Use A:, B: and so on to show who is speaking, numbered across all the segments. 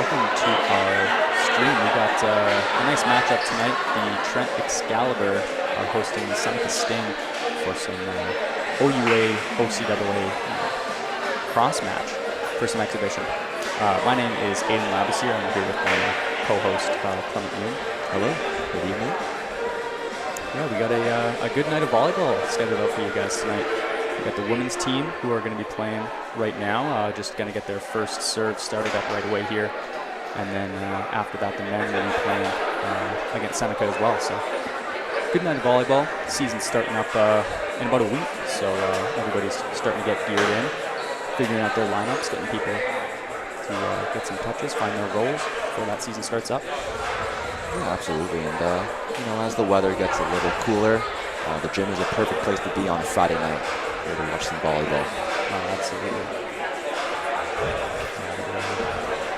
A: welcome to our stream. We got a nice matchup tonight. The Trent Excalibur are hosting the Seneca Sting for some OUA, OCAA cross match for some exhibition. My name is Aiden Labasier. I'm here with my co-host Clement Yoon. Hello. Good evening. Yeah, we got a good night of volleyball scheduled out for you guys tonight. We got the women's team who are going to be playing right now, just going to get their first serve started up right away here. And then after that, the men will be playing against Seneca as well. So good night of volleyball. Season's starting up in about a week, so everybody's starting to get geared in, figuring out their lineups, getting people to get some touches, find their roles before that season starts up.
B: Yeah, absolutely. And as the weather gets a little cooler, the gym is a perfect place to be on a Friday night. To watch some volleyball.
A: Oh, absolutely.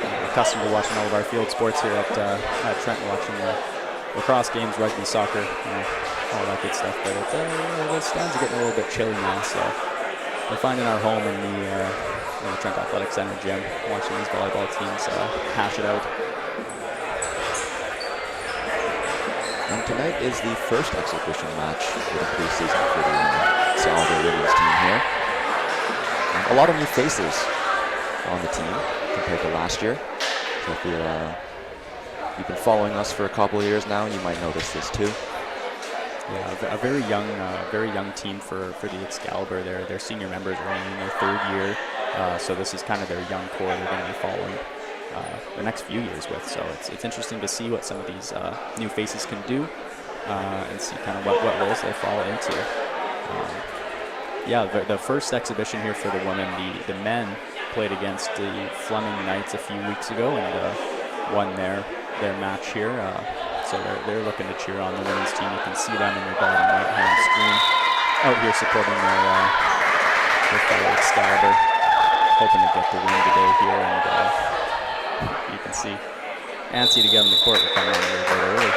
A: We're accustomed to watching all of our field sports here at Trent, watching lacrosse games, rugby, soccer, all that good stuff. But the stands are getting a little bit chilly now, so we're finding our home in the Trent Athletic Center gym, watching these volleyball teams hash it out.
B: And tonight is the first exhibition match for the preseason for the Excalibur women's team here. And a lot of new faces on the team compared to last year. So if you've been following us for a couple of years now, you might notice this too.
A: Yeah, a very young team for the Excalibur. Their senior members are only in their third year, so this is kind of their young core they're going to be following the next few years with. So it's interesting to see what some of these new faces can do and see kind of what roles they fall into. The first exhibition here for the women, the men played against the Fleming Knights a few weeks ago and won their match here. So they're looking to cheer on the women's team. You can see them in your bottom right-hand screen out here supporting their fellow Excalibur, hoping to get the win today here. And you can see antsy to get on the court. We're coming on a little bit early.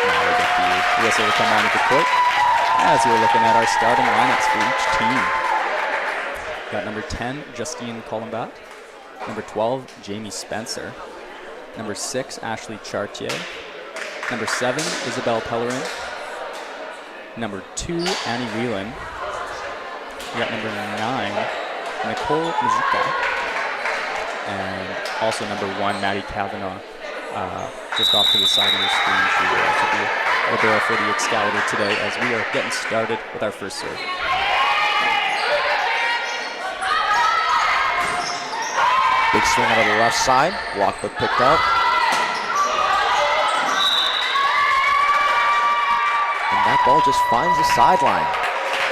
A: Now we get the whistle to come on at the court as we're looking at our starting lineups for each team. Got number 10, Justine Colombat. Number 12, Jamie Spencer. Number 6, Ashley Chartier. Number 7, Isabel Pellerin. Number 2, Annie Whelan. We got number 9, Nicole Mizuka. And also number 1, Maddie Kavanaugh. Just off to the side of your screen, she will also be a barrel for the Excalibur today as we are getting started with our first serve.
B: Big swing out of the left side, block but picked up. And that ball just finds the sideline.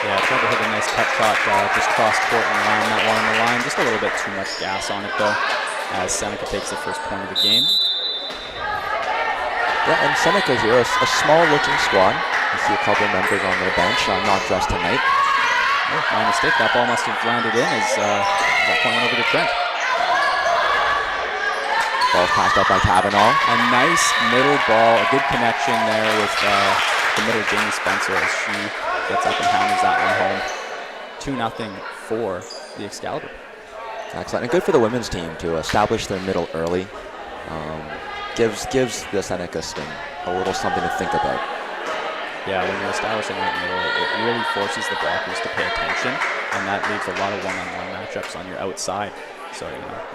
A: Yeah, tried to hit a nice cut shot, just crossed court and ran that one on the line. Just a little bit too much gas on it though, as Seneca takes the first point of the game.
B: Yeah, and Seneca here, a small-looking squad. You see a couple members on their bench, not dressed tonight.
A: Oh, my mistake. That ball must have landed in as that point went over to Trent.
B: Ball passed up by Kavanaugh.
A: A nice middle ball, a good connection there with the middle Jamie Spencer as she gets up and hammers that one home. 2-0 for the Excalibur.
B: Excellent, and good for the women's team to establish their middle early. Gives the Seneca Sting a little something to think about.
A: Yeah, when you're establishing that middle, it really forces the blockers to pay attention, and that leaves a lot of one-on-one matchups on your outside. So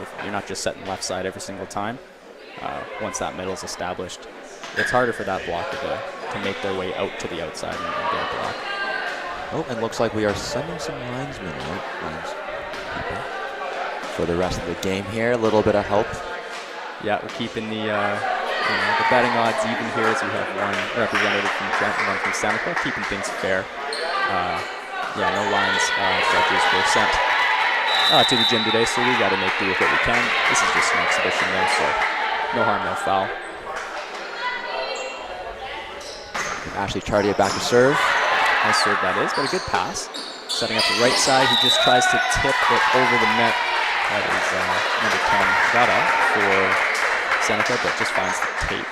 A: if you're not just setting left side every single time. Once that middle is established, it's harder for that blocker to make their way out to the outside and get a block.
B: Oh, and looks like we are sending some linesmen out for the rest of the game here. A little bit of help.
A: Yeah, we're keeping the betting odds even here as we have one representative from Trent and one from Seneca, keeping things fair. No lines judges were sent to the gym today, so we got to make do with what we can. This is just an exhibition though, so no harm, no foul.
B: Ashley Chartier back to serve.
A: Nice serve that is, got a good pass. Setting up the right side, he just tries to tip it over the net. That is number 10, Gata for Seneca, but just finds the tape.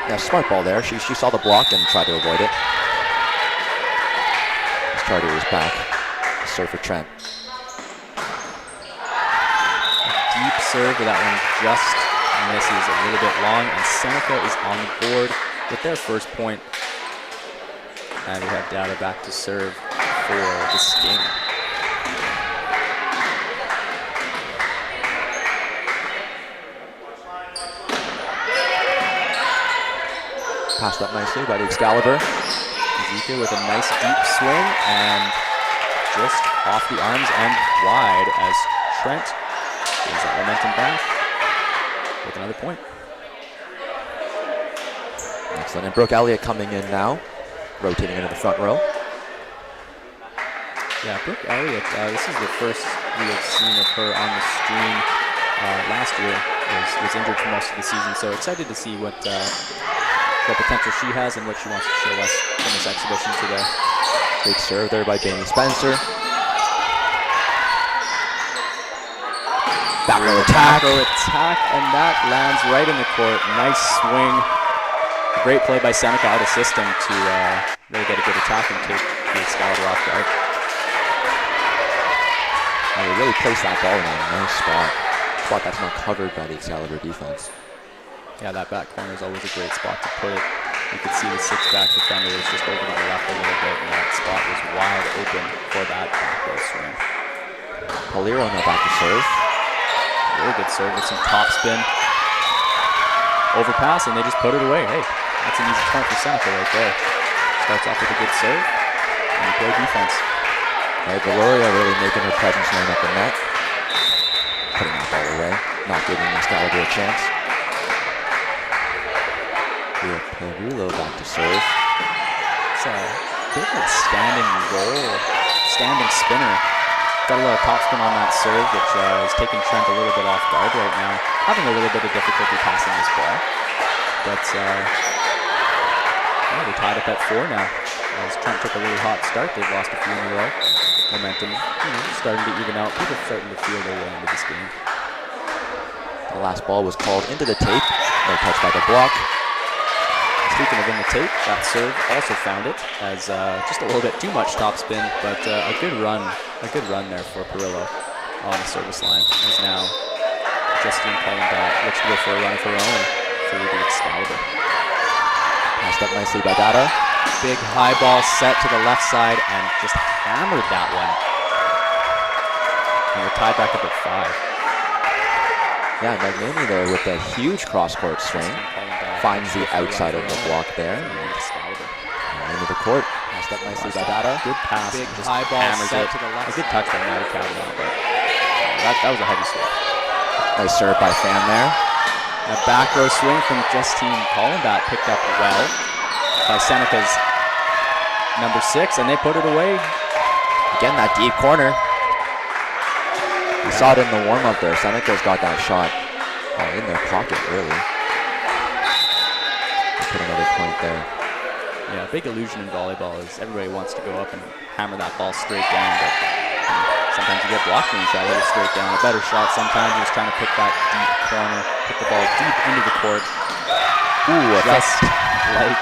B: Yeah, smart ball there. She saw the block and tried to avoid it. Chartier is back. Serve for Trent.
A: serve, but that one just misses a little bit long, and Seneca is on the board with their first point. And we have Data back to serve for the Sting.
B: Passed up nicely by the Excalibur.
A: Zika with a nice deep swing and just off the arms and wide as Trent gains that momentum back with another point.
B: Excellent. And Brooke Elliott coming in now, rotating into the front row.
A: Yeah, Brooke Elliott, this is the first we have seen of her on the stream. Last year was injured for most of the season, so excited to see what potential she has and what she wants to show us in this exhibition today.
B: Great serve there by Jamie Spencer. Back row attack.
A: Back row attack, and that lands right in the court. Nice swing. Great play by Seneca out of system to really get a good attack and take the Excalibur off guard.
B: And they really placed that ball in a nice spot that's not covered by the Excalibur defense.
A: Yeah, that back corner is always a great spot to put it. You could see the six-back defender was just over to the left a little bit, and that spot was wide open for that back row swing.
B: Poliro now back to serve.
A: Really good serve with some top spin. Overpass, and they just put it away. Hey, that's an easy point for Seneca right there. Starts off with a good serve and great defense.
B: Hey, Valoria really making her presence known at the net. Putting that ball away, not giving the Excalibur a chance. Perulo back to serve.
A: It's a bit of a standing roll, standing spinner. Got a little top spin on that serve, which is taking Trent a little bit off guard right now. Having a little bit of difficulty passing this ball. But yeah, they're tied up at 4 now. As Trent took a really hot start, they've lost a few in a row. Momentum, starting to even out. People starting to feel their way into this game.
B: The last ball was called into the tape. No touch by the block.
A: Speaking of in the tape, that serve also found it as just a little bit too much top spin, but a good run there for Perillo on the service line. As now Justine Cullenbat looks to go for a run of her own for the Excalibur.
B: Passed up nicely by Data.
A: Big high ball set to the left side and just hammered that one. And we're tied back up at 5.
B: Yeah, Magnani there with a huge cross-court swing. Finds the outside of the block there. And into the court. Passed up nicely by Data.
A: Good pass.
B: Big
A: just
B: high ball
A: hammers
B: set
A: it.
B: to the left.
A: A good touch by Maddie Cavanaugh, but that was a heavy swing.
B: Nice serve by Fan there.
A: A back row swing from Justine Cullenbat picked up well by Seneca's number 6, and they put it away.
B: Again, that deep corner. We saw it in the warm-up there. Seneca's got that shot in their pocket, really. Put another point there.
A: Yeah, big illusion in volleyball is everybody wants to go up and hammer that ball straight down, but sometimes you get blocked when you try to hit it straight down. A better shot sometimes is trying to pick that deep corner, put the ball deep into the court. Ooh, just like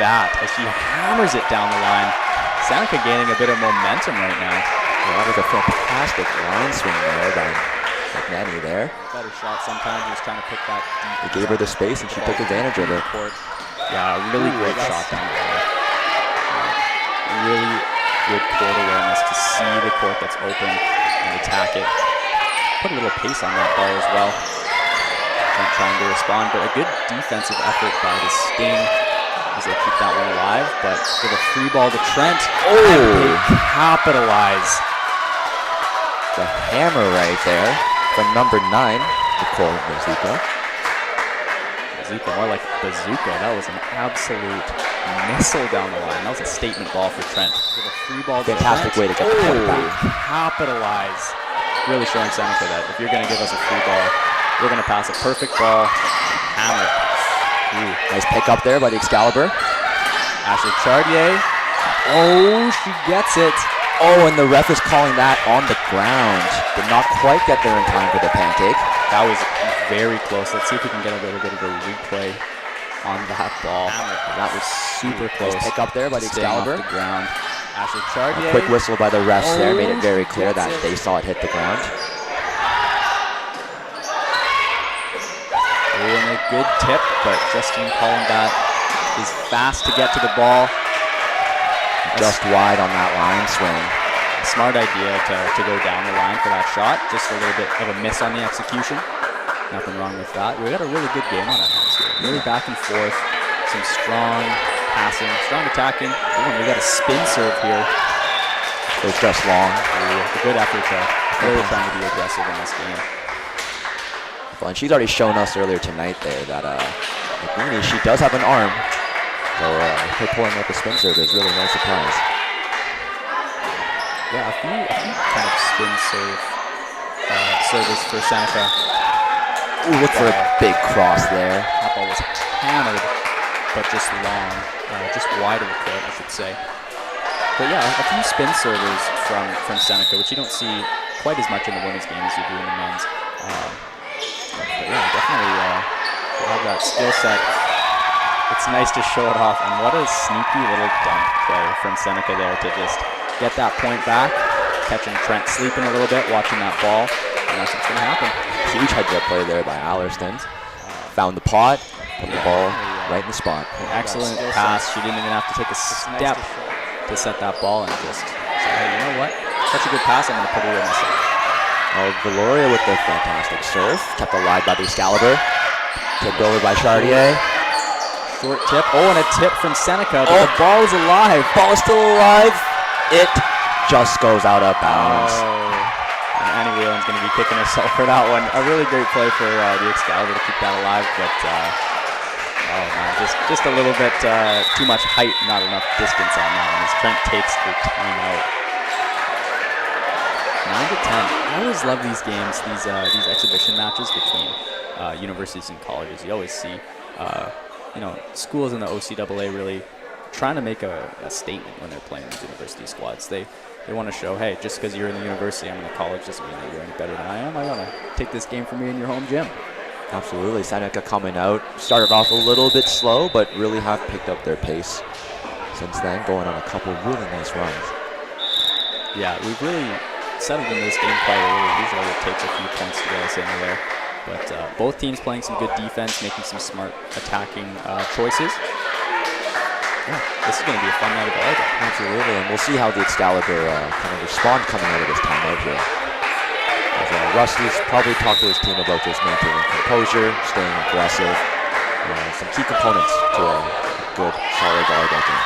A: that as she hammers it down the line. Seneca gaining a bit of momentum right now.
B: Well, that was a fantastic line swing there by Magnani there.
A: Better shot sometimes is trying to pick that deep.
B: He gave her the space and she took advantage of it.
A: Yeah, a really great shot down there. Really good court awareness to see the court that's open and attack it. Put a little pace on that ball as well. Not trying to respond, but a good defensive effort by the Sting as they keep that one alive. But with a free ball to Trent, and they capitalize.
B: The hammer right there from number 9, Nicole Mazuka.
A: Mazuka, more like bazooka. That was an absolute missile down the line. That was a statement ball for Trent. With a free ball to
B: Fantastic way to get the point back.
A: Capitalize. Really showing Seneca that if you're going to give us a free ball, we're going to pass a perfect ball and hammer it. Ooh.
B: Nice pick up there by the Excalibur.
A: Ashley Chartier. Oh, she gets it.
B: Oh, and the ref is calling that on the ground. Did not quite get there in time for the pancake.
A: That was very close. Let's see if we can get a little bit of a replay on that ball. That was super close.
B: Nice pick up there by the
A: Staying off
B: Excalibur.
A: the ground. Ashley Chartier.
B: A quick whistle by the refs there made it very clear that they saw it hit the ground.
A: a good tip, but Justin Collenbat is fast to get to the ball.
B: Just wide on that line swing.
A: Smart idea to go down the line for that shot. Just a little bit of a miss on the execution. Nothing wrong with that. We got a really good game on our hands here. Really back and forth. Some strong passing, strong attacking. Ooh, we got a spin serve here.
B: It's just long.
A: A good effort to really trying to be aggressive in this game.
B: Well, and she's already shown us earlier tonight there that McNeely, she does have an arm. So her pulling out the spin serve is really no surprise.
A: Yeah, a few kind of spin service for Seneca.
B: Ooh, look for a big cross there.
A: That ball was hammered, but just long, just wide of the court, I should say. But yeah, a few spin servers from Seneca, which you don't see quite as much in the women's game as you do in the men's. But yeah, definitely have that skill set. It's nice to show it off, and what a sneaky little dunk play from Seneca there to just get that point back, catching Trent sleeping a little bit, watching that ball, and that's what's going to happen.
B: Huge heads-up play there by Allerston. Found the pot, put the ball right in the spot.
A: An excellent pass. She didn't even have to take a step to set that ball and just say, hey, you know what? Such a good pass, I'm going to put it in myself.
B: Oh, Valoria with the fantastic serve. Kept alive by the Excalibur. Tipped over by Chartier.
A: Short tip. Oh, and a tip from Seneca, but the ball is alive.
B: Ball is still alive. It just goes out of bounds.
A: Oh. And Annie Whelan's going to be kicking herself for that one. A really great play for the Excalibur to keep that alive, but oh man, just a little bit too much height, not enough distance on that one as Trent takes the timeout. 9 to 10. I always love these games, these exhibition matches between universities and colleges. You always see, schools in the OCAA really trying to make a statement when they're playing these university squads. They want to show, hey, just because you're in the university, I'm in the college, doesn't mean that you're any better than I am. I want to take this game from you in your home gym.
B: Absolutely. Seneca coming out. Started off a little bit slow, but really have picked up their pace since then, going on a couple really nice runs.
A: Yeah, we've really settled into this game quite early. Usually it takes a few points to get us into there. But both teams playing some good defense, making some smart attacking choices. Yeah, this is going to be a fun night of volleyball.
B: Absolutely, and we'll see how the Excalibur kind of respond coming out of this timeout here. Rusty's probably talked to his team about just maintaining composure, staying aggressive, some key components to a good, solid volleyball game.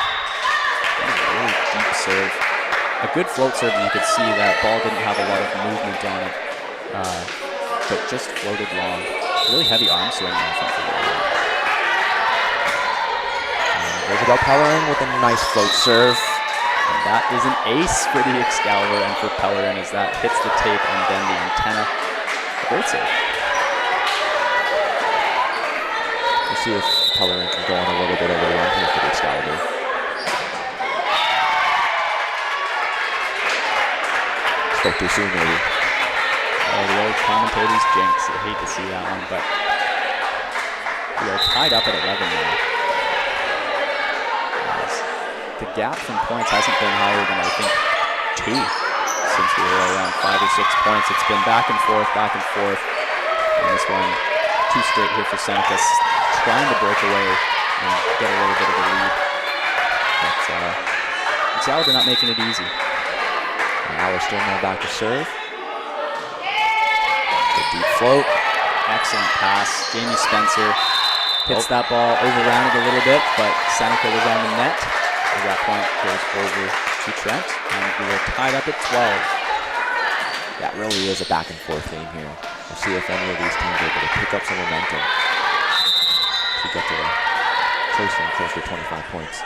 A: A really deep serve. A good float serve, and you could see that ball didn't have a lot of movement on it, but just floated long. Really heavy arm swing there from Valoria.
B: Isabel Pellerin with a nice float serve.
A: And that is an ace for the Excalibur and for Pellerin as that hits the tape and then the antenna. Great serve.
B: We'll see if Pellerin can go on a little bit of a run here for the Excalibur. Spoke too soon, maybe.
A: Oh, the old commentator's jinx. I hate to see that one, but we are tied up at 11 now. The gap from points hasn't been higher than, I think, 2 since we were around 5 or 6 points. It's been back and forth, and this one, 2 straight here for Seneca, trying to break away and get a little bit of a lead. But Excalibur not making it easy.
B: And Alistair now back to serve. The deep float.
A: Excellent pass. Jamie Spencer hits that ball, overran it a little bit, but Seneca was on the net. As that point goes over to Trent, and we are tied up at 12.
B: That really is a back and forth game here. We'll see if any of these teams are able to pick up some momentum to get to closer and closer to 25 points.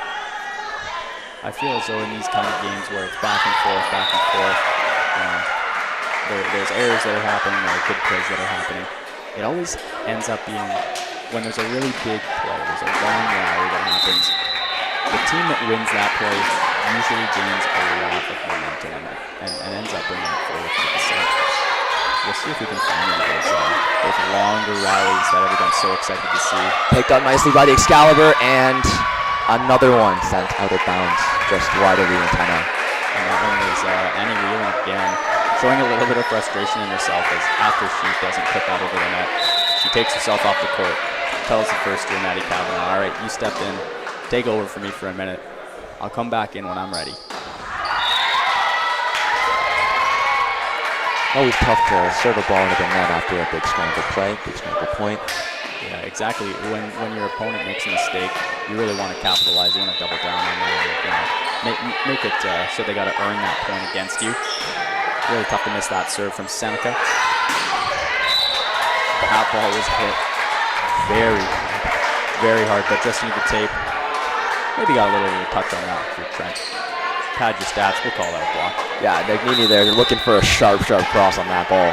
A: I feel as though in these kind of games where it's back and forth, there's errors that are happening, there are good plays that are happening. It always ends up being, when there's a really big play, there's a long rally that happens, the team that wins that play usually gains a lot of momentum and ends up bringing it forward to the set. We'll see if we can find one of those longer rallies that everyone's so excited to see.
B: Picked up nicely by the Excalibur, and another one sent out of bounds, just wide of the antenna.
A: And that one was Annie Whelan again, showing a little bit of frustration in herself as after she doesn't put that over the net, she takes herself off the court. tells the first year Maddie Kavanaugh, all right, you stepped in, take over for me for a minute. I'll come back in when I'm ready.
B: Always tough to serve a ball into the net after a big scramble play, big scramble point.
A: Yeah, exactly. When your opponent makes a mistake, you really want to capitalize. You want to double down on that. Make it so they got to earn that point against you. Really tough to miss that serve from Seneca. That ball was hit very, very hard, but just need the tape. Maybe got a little touch on that for Trent. Pad your stats, we'll call that a block.
B: Yeah, Nignini there, you're looking for a sharp cross on that ball.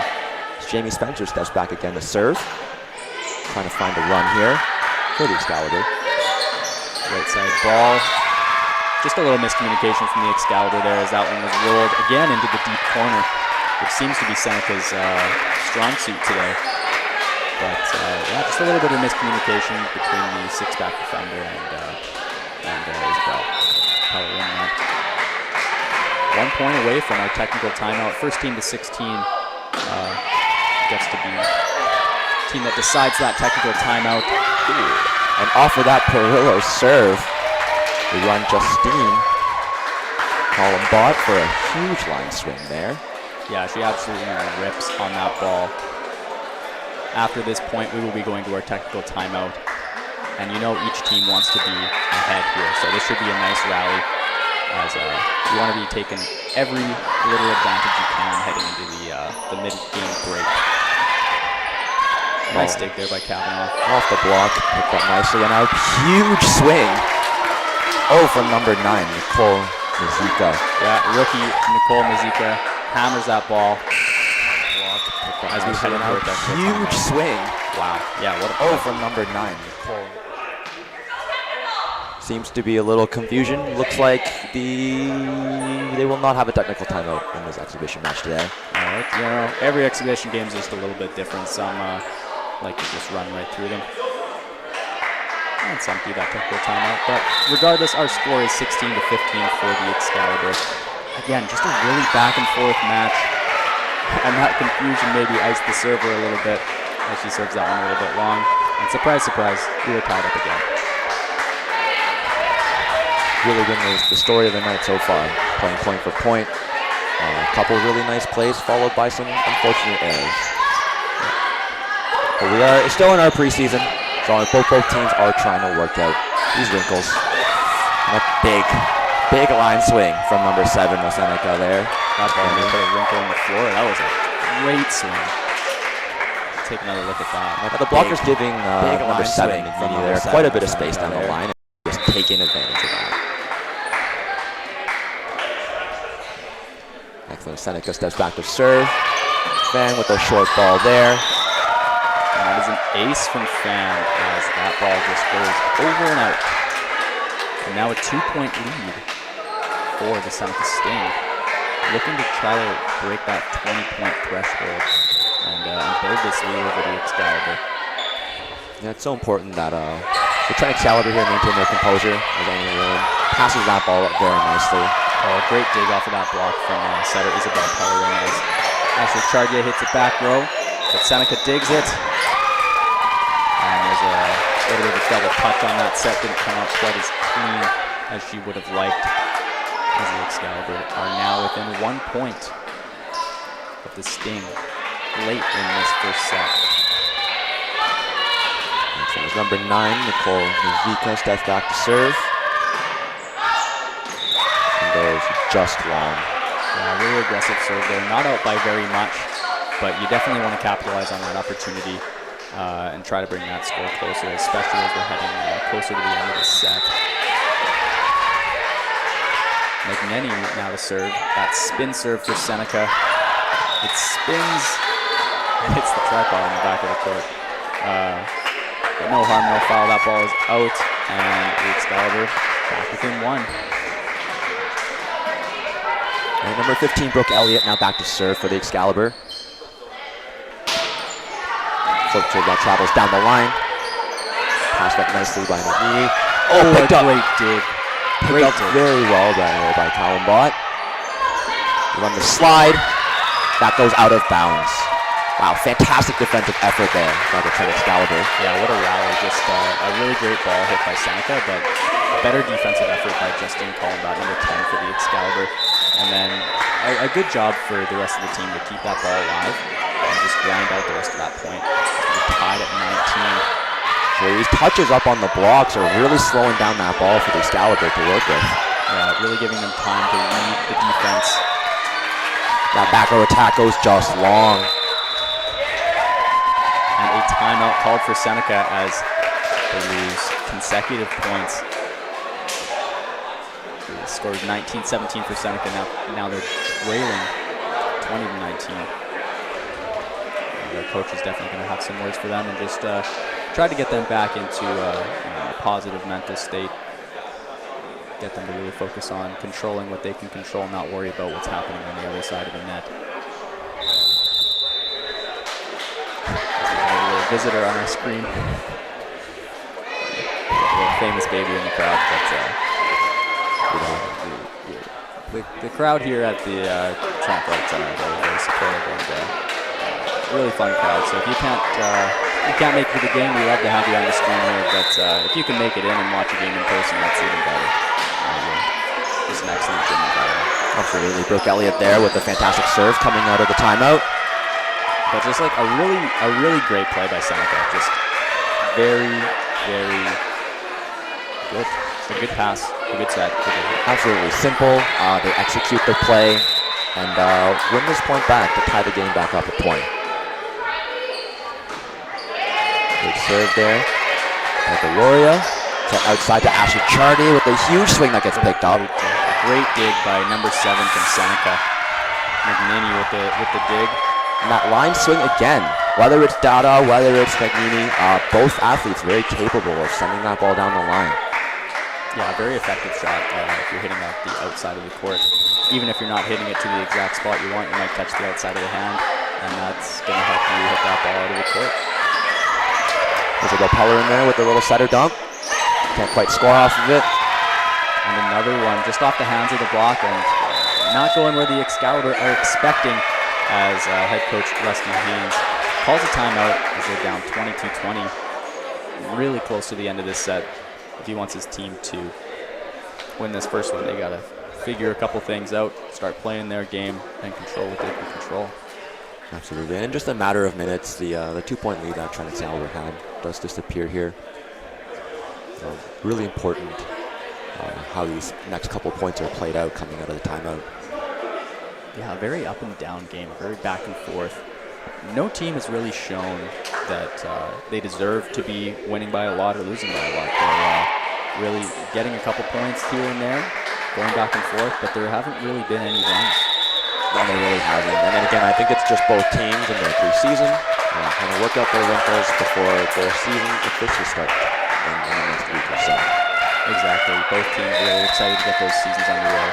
B: Jamie Spencer steps back again to serve. Trying to find a run here for the Excalibur.
A: Right side ball. Just a little miscommunication from the Excalibur there as that one was rolled again into the deep corner, which seems to be Seneca's strong suit today. But yeah, just a little bit of miscommunication between the six-back defender and Isabel Pellerin. 1 point away from our technical timeout. First team to 16 gets to be the team that decides that technical timeout.
B: And off of that Perillo serve, we run Justine Columbot for a huge line swing there.
A: Yeah, she absolutely rips on that ball. After this point, we will be going to our technical timeout. And you know each team wants to be ahead here, so this should be a nice rally as you want to be taking every little advantage you can heading into the mid-game break. Nice dig there by Kavanaugh.
B: Off the block, picked up nicely, and a huge swing. Oh, from number 9, Nicole Mazika.
A: Yeah, rookie Nicole Mazika hammers that ball. As we head into our
B: huge swing.
A: Wow. Yeah, what a
B: oh, from number 9, Nicole. Seems to be a little confusion. Looks like they will not have a technical timeout in this exhibition match today.
A: All right, you know, every exhibition game is just a little bit different. Some like to just run right through them. And some do that technical timeout. But regardless, our score is 16-15 for the Excalibur. Again, just a really back and forth match. And that confusion maybe iced the server a little bit as she serves that one a little bit long. And surprise, surprise, we were tied up again.
B: Really been the story of the night so far, playing point for point. A couple really nice plays followed by some unfortunate errors. But we are still in our preseason, so both teams are trying to work out these wrinkles. And a big line swing from number 7, Seneca there.
A: That ball may put a wrinkle in the floor. That was a great swing. Take another look at that.
B: The blocker's giving number 7 there quite a bit of space down the line, and just taking advantage of that. Excellent. Seneca steps back to serve. Fan with a short ball there.
A: And that is an ace from Fan as that ball just goes over and out. And now a 2-point lead for the Seneca Sting. Looking to try to break that 20-point threshold and build this lead over the Excalibur.
B: Yeah, it's so important that the Trent Excalibur here maintain their composure as anyone passes that ball up very nicely.
A: Oh, a great dig off of that block from setter Isabel Pellerin as Ashley Chartier hits it back row, but Seneca digs it. And there's a little bit of a double touch on that set. Didn't come out quite as clean as she would have liked, as the Excalibur are now within 1 point of the Sting late in this first set.
B: So it's number 9, Nicole Mazika steps back to serve. Goes just long.
A: Yeah, really aggressive serve there. Not out by very much, but you definitely want to capitalize on that opportunity and try to bring that score closer, especially as we're heading closer to the end of the set. McNenny now to serve. That spin serve for Seneca. It spins and hits the tripod in the back of the court. But no harm, no foul. That ball is out, and the Excalibur back within 1.
B: And number 15, Brooke Elliott, now back to serve for the Excalibur. Flip serve that travels down the line. Passed up nicely by McNeely. Oh,
A: picked up. Great dig.
B: Picked up very well by Columbot. Run the slide. That goes out of bounds. Wow, fantastic defensive effort there by the Trent Excalibur.
A: Yeah, what a rally. Just a really great ball hit by Seneca, but better defensive effort by Justine Colombat, number 10 for the Excalibur. And then a good job for the rest of the team to keep that ball alive and just grind out the rest of that point. We're tied at 19.
B: So these touches up on the blocks are really slowing down that ball for the Excalibur to work with.
A: Yeah, really giving them time to read the defense.
B: That back row attack goes just long.
A: And a timeout called for Seneca as they lose consecutive points. They scored 19-17 for Seneca. Now they're trailing 20-19. Their coach is definitely going to have some words for them and just try to get them back into a positive mental state. Get them to really focus on controlling what they can control, not worry about what's happening on the other side of the net. A little visitor on our screen. A little famous baby in the crowd, but the crowd here at the Trent are very supportive and really fun crowd. So if you can't make it to the game, we love to have you on the screen here. But if you can make it in and watch a game in person, that's even better. Just an excellent game.
B: Absolutely, Brooke Elliott there with a fantastic serve coming out of the timeout.
A: But just like a really great play by Seneca. Just very, very good. It's a good pass, a good set.
B: Absolutely simple. They execute their play and win this point back to tie the game back up at 20. Good serve there by Gloria. To outside to Ashley Chardy with a huge swing that gets picked up.
A: Great dig by number 7 from Seneca. Magnini with the dig.
B: And that line swing again. Whether it's Dada, whether it's Magnini, both athletes very capable of sending that ball down the line.
A: Yeah, very effective shot if you're hitting out the outside of the court. Even if you're not hitting it to the exact spot you want, you might catch the outside of the hand, and that's going to help you hit that ball out of the court.
B: There's a Peller in there with a little setter dunk. Can't quite score off of it.
A: And another one just off the hands of the block and not going where the Excalibur are expecting as head coach Rusty Haynes calls a timeout as they're down 22-20. Really close to the end of this set. If he wants his team to win this first one, they got to figure a couple things out, start playing their game, and control what they can control.
B: Absolutely. And in just a matter of minutes, the 2-point lead that Trent Excalibur had does disappear here. Really important how these next couple points are played out coming out of the timeout.
A: Yeah, very up and down game, very back and forth. No team has really shown that they deserve to be winning by a lot or losing by a lot. They're really getting a couple points here and there, going back and forth, but there haven't really been any runs.
B: No, they really haven't. And then again, I think it's just both teams in their preseason, kind of work out their wrinkles before their season officially starts in the next week or so.
A: Exactly. Both teams really excited to get those seasons underway,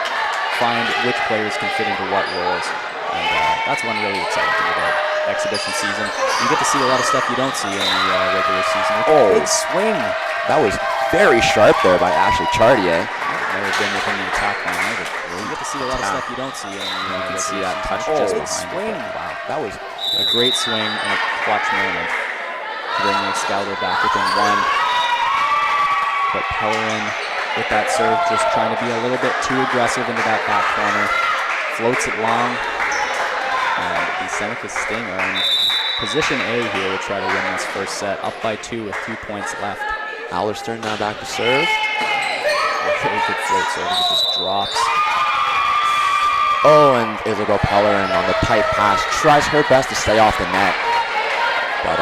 A: find which players can fit into what roles, and that's one really exciting thing about exhibition season. You get to see a lot of stuff you don't see in the regular season. Big swing.
B: That was very sharp there by Ashley Chartier.
A: Never been within the attack line either. You get to see a lot of stuff you don't see in the you can see that touch just behind swing.
B: Wow, that was
A: a great swing and a clutch moment to bring the Excalibur back within one. But Pellerin with that serve, just trying to be a little bit too aggressive into that back corner. Floats it long. And the Seneca Sting are in position A here to try to win this first set. Up by 2 with 2 points left.
B: Allister now back to serve.
A: Really good float serve. It just drops.
B: Oh, and Isabel Pellerin on the tight pass tries her best to stay off the net. But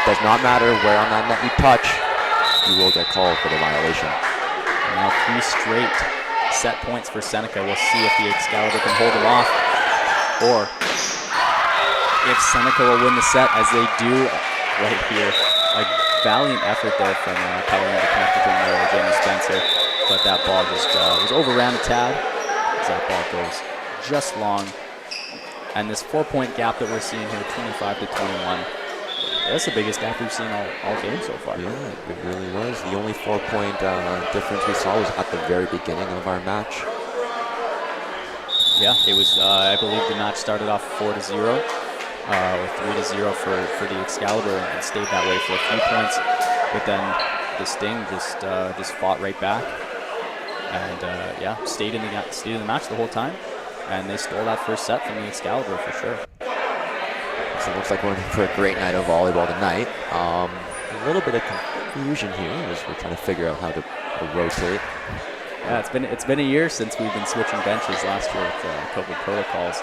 B: does not matter where on that net you touch. You will get called for the violation.
A: Now 3 straight set points for Seneca. We'll see if the Excalibur can hold them off, or if Seneca will win the set, as they do right here. A valiant effort there from Pellerin to connect with Jamie Spencer, but that ball just was overran a tad, as that ball goes just long. And this 4-point gap that we're seeing here, 25-21. That's the biggest gap we've seen all game so far.
B: Yeah, it really was. The only 4-point difference we saw was at the very beginning of our match.
A: Yeah, it was, I believe the match started off 4-0. with 3-0 for the Excalibur and stayed that way for a few points. But then the Sting just fought right back and yeah, stayed in the match the whole time, and they stole that first set from the Excalibur for sure.
B: So it looks like we're in for a great night of volleyball tonight. A little bit of confusion here as we're trying to figure out how to rotate.
A: Yeah, it's been a year since we've been switching benches. Last year with COVID protocols,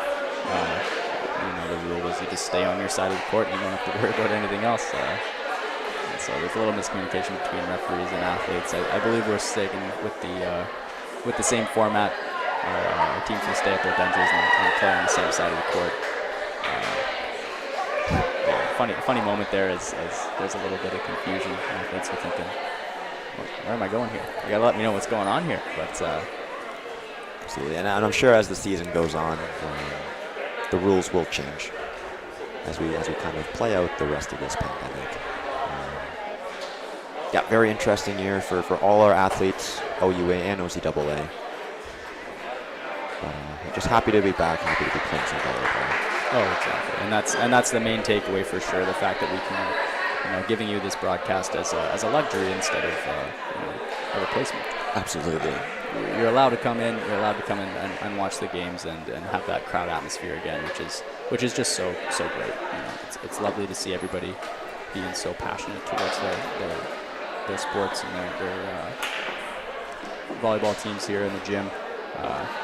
A: the rule was you just stay on your side of the court and you don't have to worry about anything else. And so there's a little miscommunication between referees and athletes. I believe we're sticking with the same format. Our teams will stay at their benches and play on the same side of the court. Funny moment there is there's a little bit of confusion. Athletes are thinking, where am I going here? You gotta let me know what's going on here. But
B: absolutely, and I'm sure as the season goes on, the rules will change as we kind of play out the rest of this pandemic. Yeah, very interesting year for all our athletes, OUA and OCAA. Just happy to be back, happy to be playing some volleyball.
A: Oh, exactly, and that's the main takeaway for sure. The fact that we can, giving you this broadcast as a luxury instead of a replacement.
B: Absolutely.
A: You're allowed to come in. You're allowed to come in and watch the games and have that crowd atmosphere again, which is just so great. It's lovely to see everybody being so passionate towards their sports and their volleyball teams here in the gym.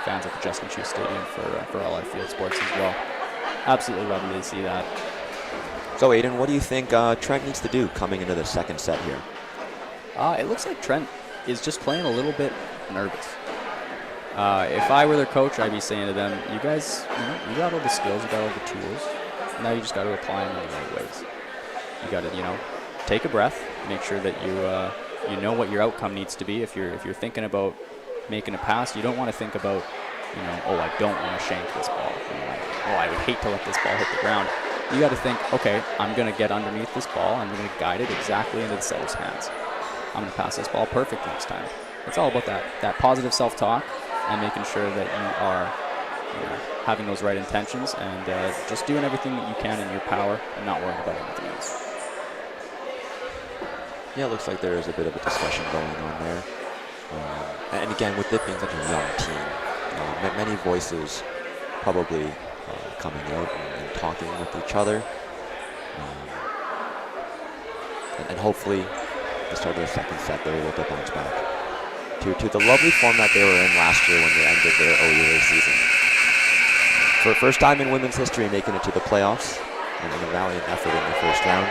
A: Fans at the Justin Chu Stadium for all our field sports as well. Absolutely lovely to see that.
B: So, Aiden, what do you think Trent needs to do coming into the second set here?
A: It looks like Trent is just playing a little bit nervous. If I were their coach, I'd be saying to them, you guys, you got all the skills, you got all the tools. Now you just got to apply them in the right ways. You got to, take a breath, make sure that you know what your outcome needs to be. If you're thinking about making a pass, you don't want to think about, I don't want to shank this ball. I would hate to let this ball hit the ground. You got to think, okay, I'm going to get underneath this ball. I'm going to guide it exactly into the setter's hands. I'm going to pass this ball perfect next time. It's all about that positive self-talk and making sure that you are having those right intentions and just doing everything that you can in your power and not worrying about anything else.
B: Yeah, it looks like there is a bit of a discussion going on there. And again, with it being such a young team, many voices probably coming out and talking with each other. And hopefully, the start of the second set, they're able to bounce back to the lovely form that they were in last year when they ended their OUA season. For first time in women's history, making it to the playoffs and a valiant effort in the first round.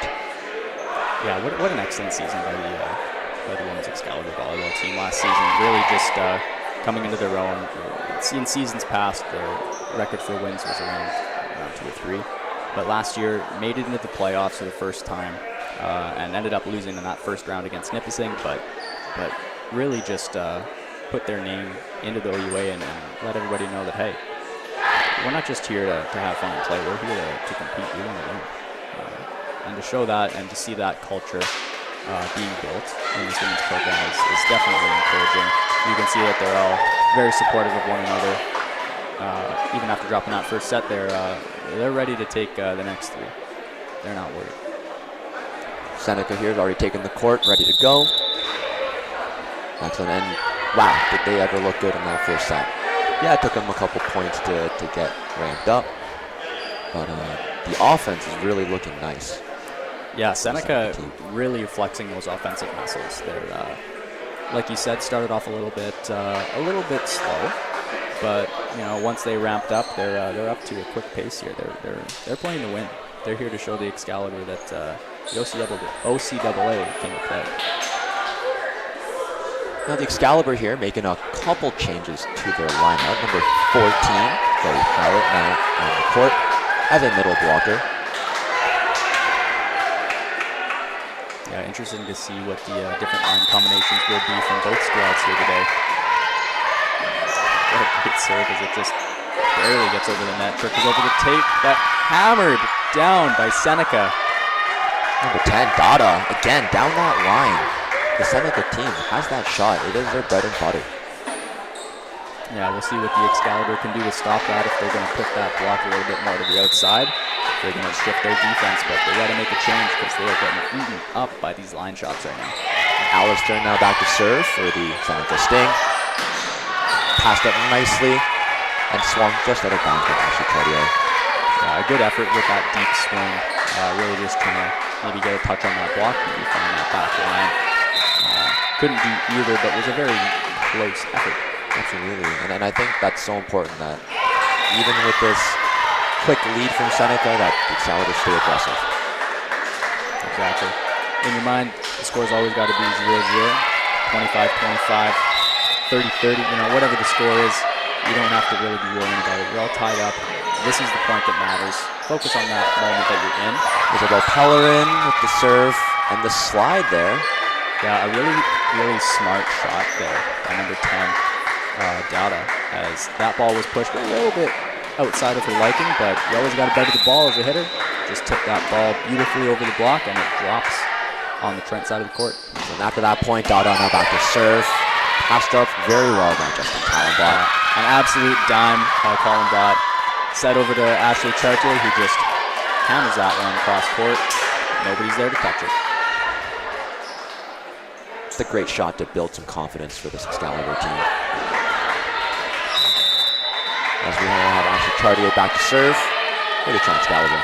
A: Yeah, what an excellent season by the women's Excalibur volleyball team last season. Really just coming into their own. In seasons past, their record for wins was around 2 or 3. But last year, made it into the playoffs for the first time and ended up losing in that first round against Nipissing. But really just put their name into the OUA and let everybody know that, hey, we're not just here to have fun and play. We're here to compete. We want to win. And to show that and to see that culture being built in this women's program is definitely encouraging. You can see that they're all very supportive of one another. Even after dropping that first set, they're ready to take the next 3. They're not worried.
B: Seneca here has already taken the court, ready to go. Excellent. And wow, did they ever look good in that first set? Yeah, it took them a couple points to get ramped up. But the offense is really looking nice.
A: Yeah, Seneca really flexing those offensive muscles. They're, like you said, started off a little bit slow, but once they ramped up, they're up to a quick pace here. They're playing to win. They're here to show the Excalibur that the OCAA came to play.
B: Now the Excalibur here making a couple changes to their lineup. Number 14, Chloe Howard now on the court as a middle blocker.
A: Yeah, interesting to see what the different line combinations will be from both squads here today. What a great serve as it just barely gets over the net, trickles over the tape, but hammered down by Seneca.
B: Number 10, Dada, again, down that line. The Seneca team has that shot. It is their bread and butter.
A: Yeah, we'll see what the Excalibur can do to stop that if they're going to put that block a little bit more to the outside. They're going to shift their defense, but they got to make a change because they are getting eaten up by these line shots right now.
B: Alice turn now back to serve for the Seneca Sting. Passed up nicely and swung just out of bounds by Ashley Cartier.
A: Yeah, a good effort with that deep swing. Really just trying to maybe get a touch on that block, maybe find that back line. Couldn't do either, but was a very close effort.
B: Absolutely, and I think that's so important that even with this quick lead from Seneca, that the Excalibur stay aggressive.
A: Exactly. In your mind, the score's always got to be 0-0, 25-25, 30-30, whatever the score is, you don't have to really be worrying about it. You're all tied up. This is the point that matters. Focus on that moment that you're in.
B: Isabel Pellerin with the serve and the slide there.
A: Yeah, a really, really smart shot there by number 10. Dowda, as that ball was pushed a little bit outside of her liking, but you always got to better the ball as a hitter. Just tip that ball beautifully over the block, and it drops on the Trent side of the court.
B: So after that point, Dowda now back to serve. Passed up very well by Justin Callenbach.
A: An absolute dime by Callenbach. Set over to Ashley Chartier, who just hammers that one cross court. Nobody's there to catch it.
B: It's a great shot to build some confidence for this Excalibur team. As we now have Ashley Chartier back to serve for the Trent Excalibur.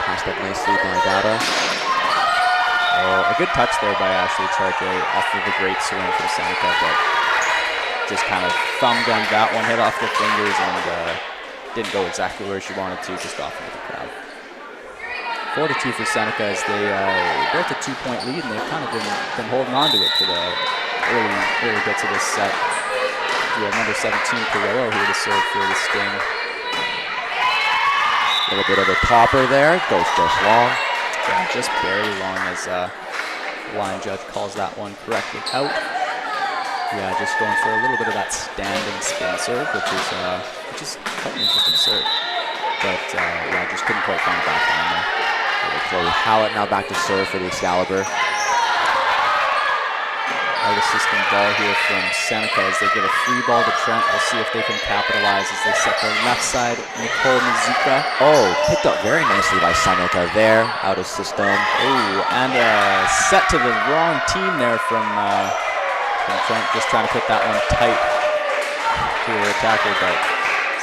B: Passed up nicely by Dowda.
A: Oh, a good touch there by Ashley Chartier off of a great swing from Seneca, but just kind of thumb gunned that one, hit off the fingers, and didn't go exactly where she wanted to, just off into the crowd. 4-2 for Seneca as they built a 2-point lead, and they've kind of been holding on to it for the early bits of this set. We have number 17, Carrillo, here to serve for the Sting.
B: A little bit of a topper there, goes just long.
A: Yeah, just barely long as the line judge calls that one correctly out. Yeah, just going for a little bit of that standing spin serve, which is quite an interesting serve. But yeah, just couldn't quite find the back line there.
B: Chloe Hallett now back to serve for the Excalibur.
A: Out of system ball here from Seneca as they give a free ball to Trent. We'll see if they can capitalize as they set the left side. Nicole Mizuka.
B: Oh, picked up very nicely by Seneca there, out of system.
A: Oh, and set to the wrong team there from Trent, just trying to put that one tight to her attacker, but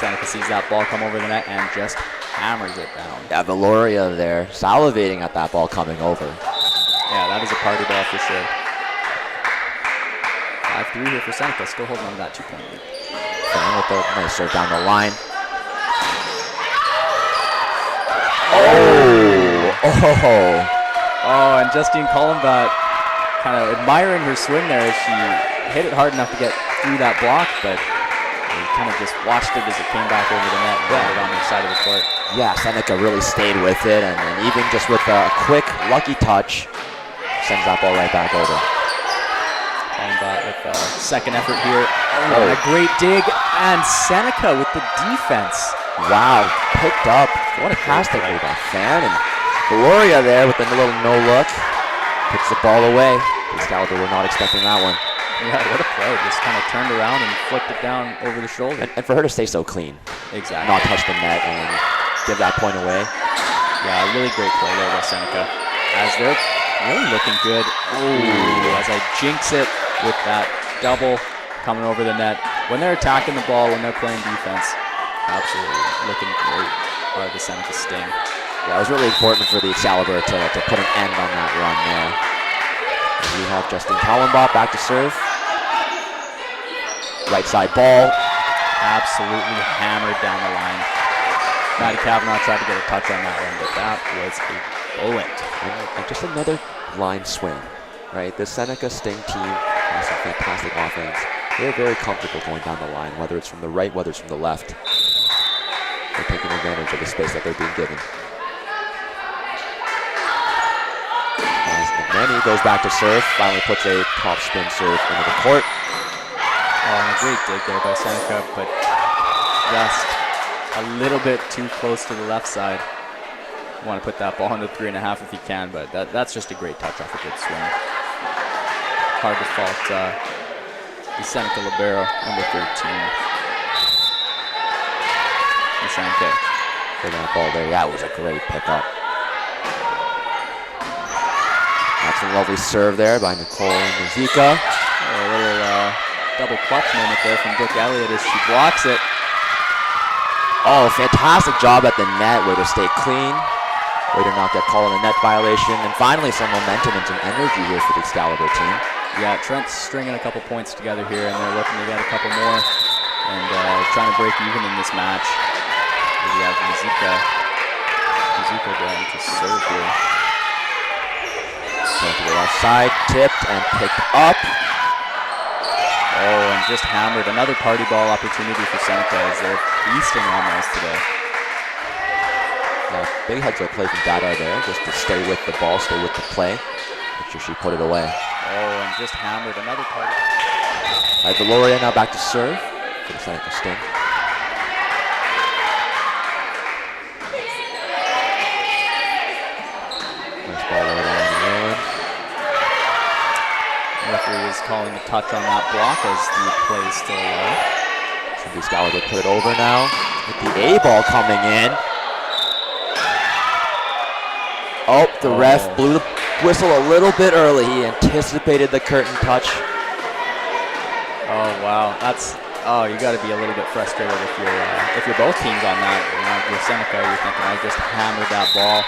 A: Seneca sees that ball come over the net and just hammers it down.
B: Yeah, Valoria there, salivating at that ball coming over.
A: Yeah, that is a party ball for sure. 5-3 here for Seneca, still holding on to that 2-point lead.
B: Fan with a nice serve down the line.
A: Oh, and Justine Callenbach kind of admiring her swing there as she hit it hard enough to get through that block, but he kind of just watched it as it came back over the net and landed on the side of the court.
B: Yeah, Seneca really stayed with it, and even just with a quick, lucky touch, sends that ball right back over.
A: Callenbach with a second effort here. Oh, and a great dig, and Seneca with the defense.
B: Wow, picked up. What a pass that made by Fan, and Valoria there with a little no-look. Puts the ball away. The Excalibur were not expecting that one.
A: Yeah, what a play. Just kind of turned around and flicked it down over the shoulder.
B: And for her to stay so clean.
A: Exactly.
B: Not touch the net and give that point away.
A: Yeah, really great play there by Seneca. As they're really looking good. Ooh, as I jinx it with that double coming over the net. When they're attacking the ball, when they're playing defense, absolutely looking great by the Seneca Sting.
B: Yeah, it was really important for the Excalibur to put an end on that run there. And we have Justine Callenbach back to serve. Right side ball.
A: Absolutely hammered down the line. Maddie Kavanaugh tried to get a touch on that one, but that was a bullet.
B: And just another line swing, right? The Seneca Sting team has some fantastic offense. They're very comfortable going down the line, whether it's from the right, whether it's from the left. They're taking advantage of the space that they're being given. As McManny goes back to serve, finally puts a top spin serve into the court.
A: Oh, and a great dig there by Seneca, but just a little bit too close to the left side. You want to put that ball into 3.5 if you can, but that's just a great touch off a good swing. hard to fault the Seneca libero, number 13. Seneca.
B: For that ball there, that was a great pickup. That's a lovely serve there by Nicole Mazika.
A: A little double clutch moment there from Brooke Elliott as she blocks it.
B: Oh, fantastic job at the net. Way to stay clean. Way to not get called on a net violation. And finally, some momentum and some energy here for the Excalibur team.
A: Yeah, Trent's stringing a couple points together here, and they're looking to get a couple more and trying to break even in this match. We have Mazika going to serve here.
B: So to the left side, tipped and picked up.
A: Oh, and just hammered. Another party ball opportunity for Seneca as they're feasting on those today.
B: Big heads up play from Dada there, just to stay with the ball, stay with the play. Make sure she put it away.
A: Oh, and just hammered. Another party.
B: All right, Deloria now back to serve for the Seneca Sting. Nice ball over there on the island.
A: Referee is calling a touch on that block as the play is still low.
B: So the Excalibur put it over now. With the A ball coming in. Oh, the ref blew the whistle a little bit early. He anticipated the curtain touch.
A: Oh wow, you got to be a little bit frustrated if you're both teams on that. You know, if you're Seneca, you're thinking I just hammered that ball.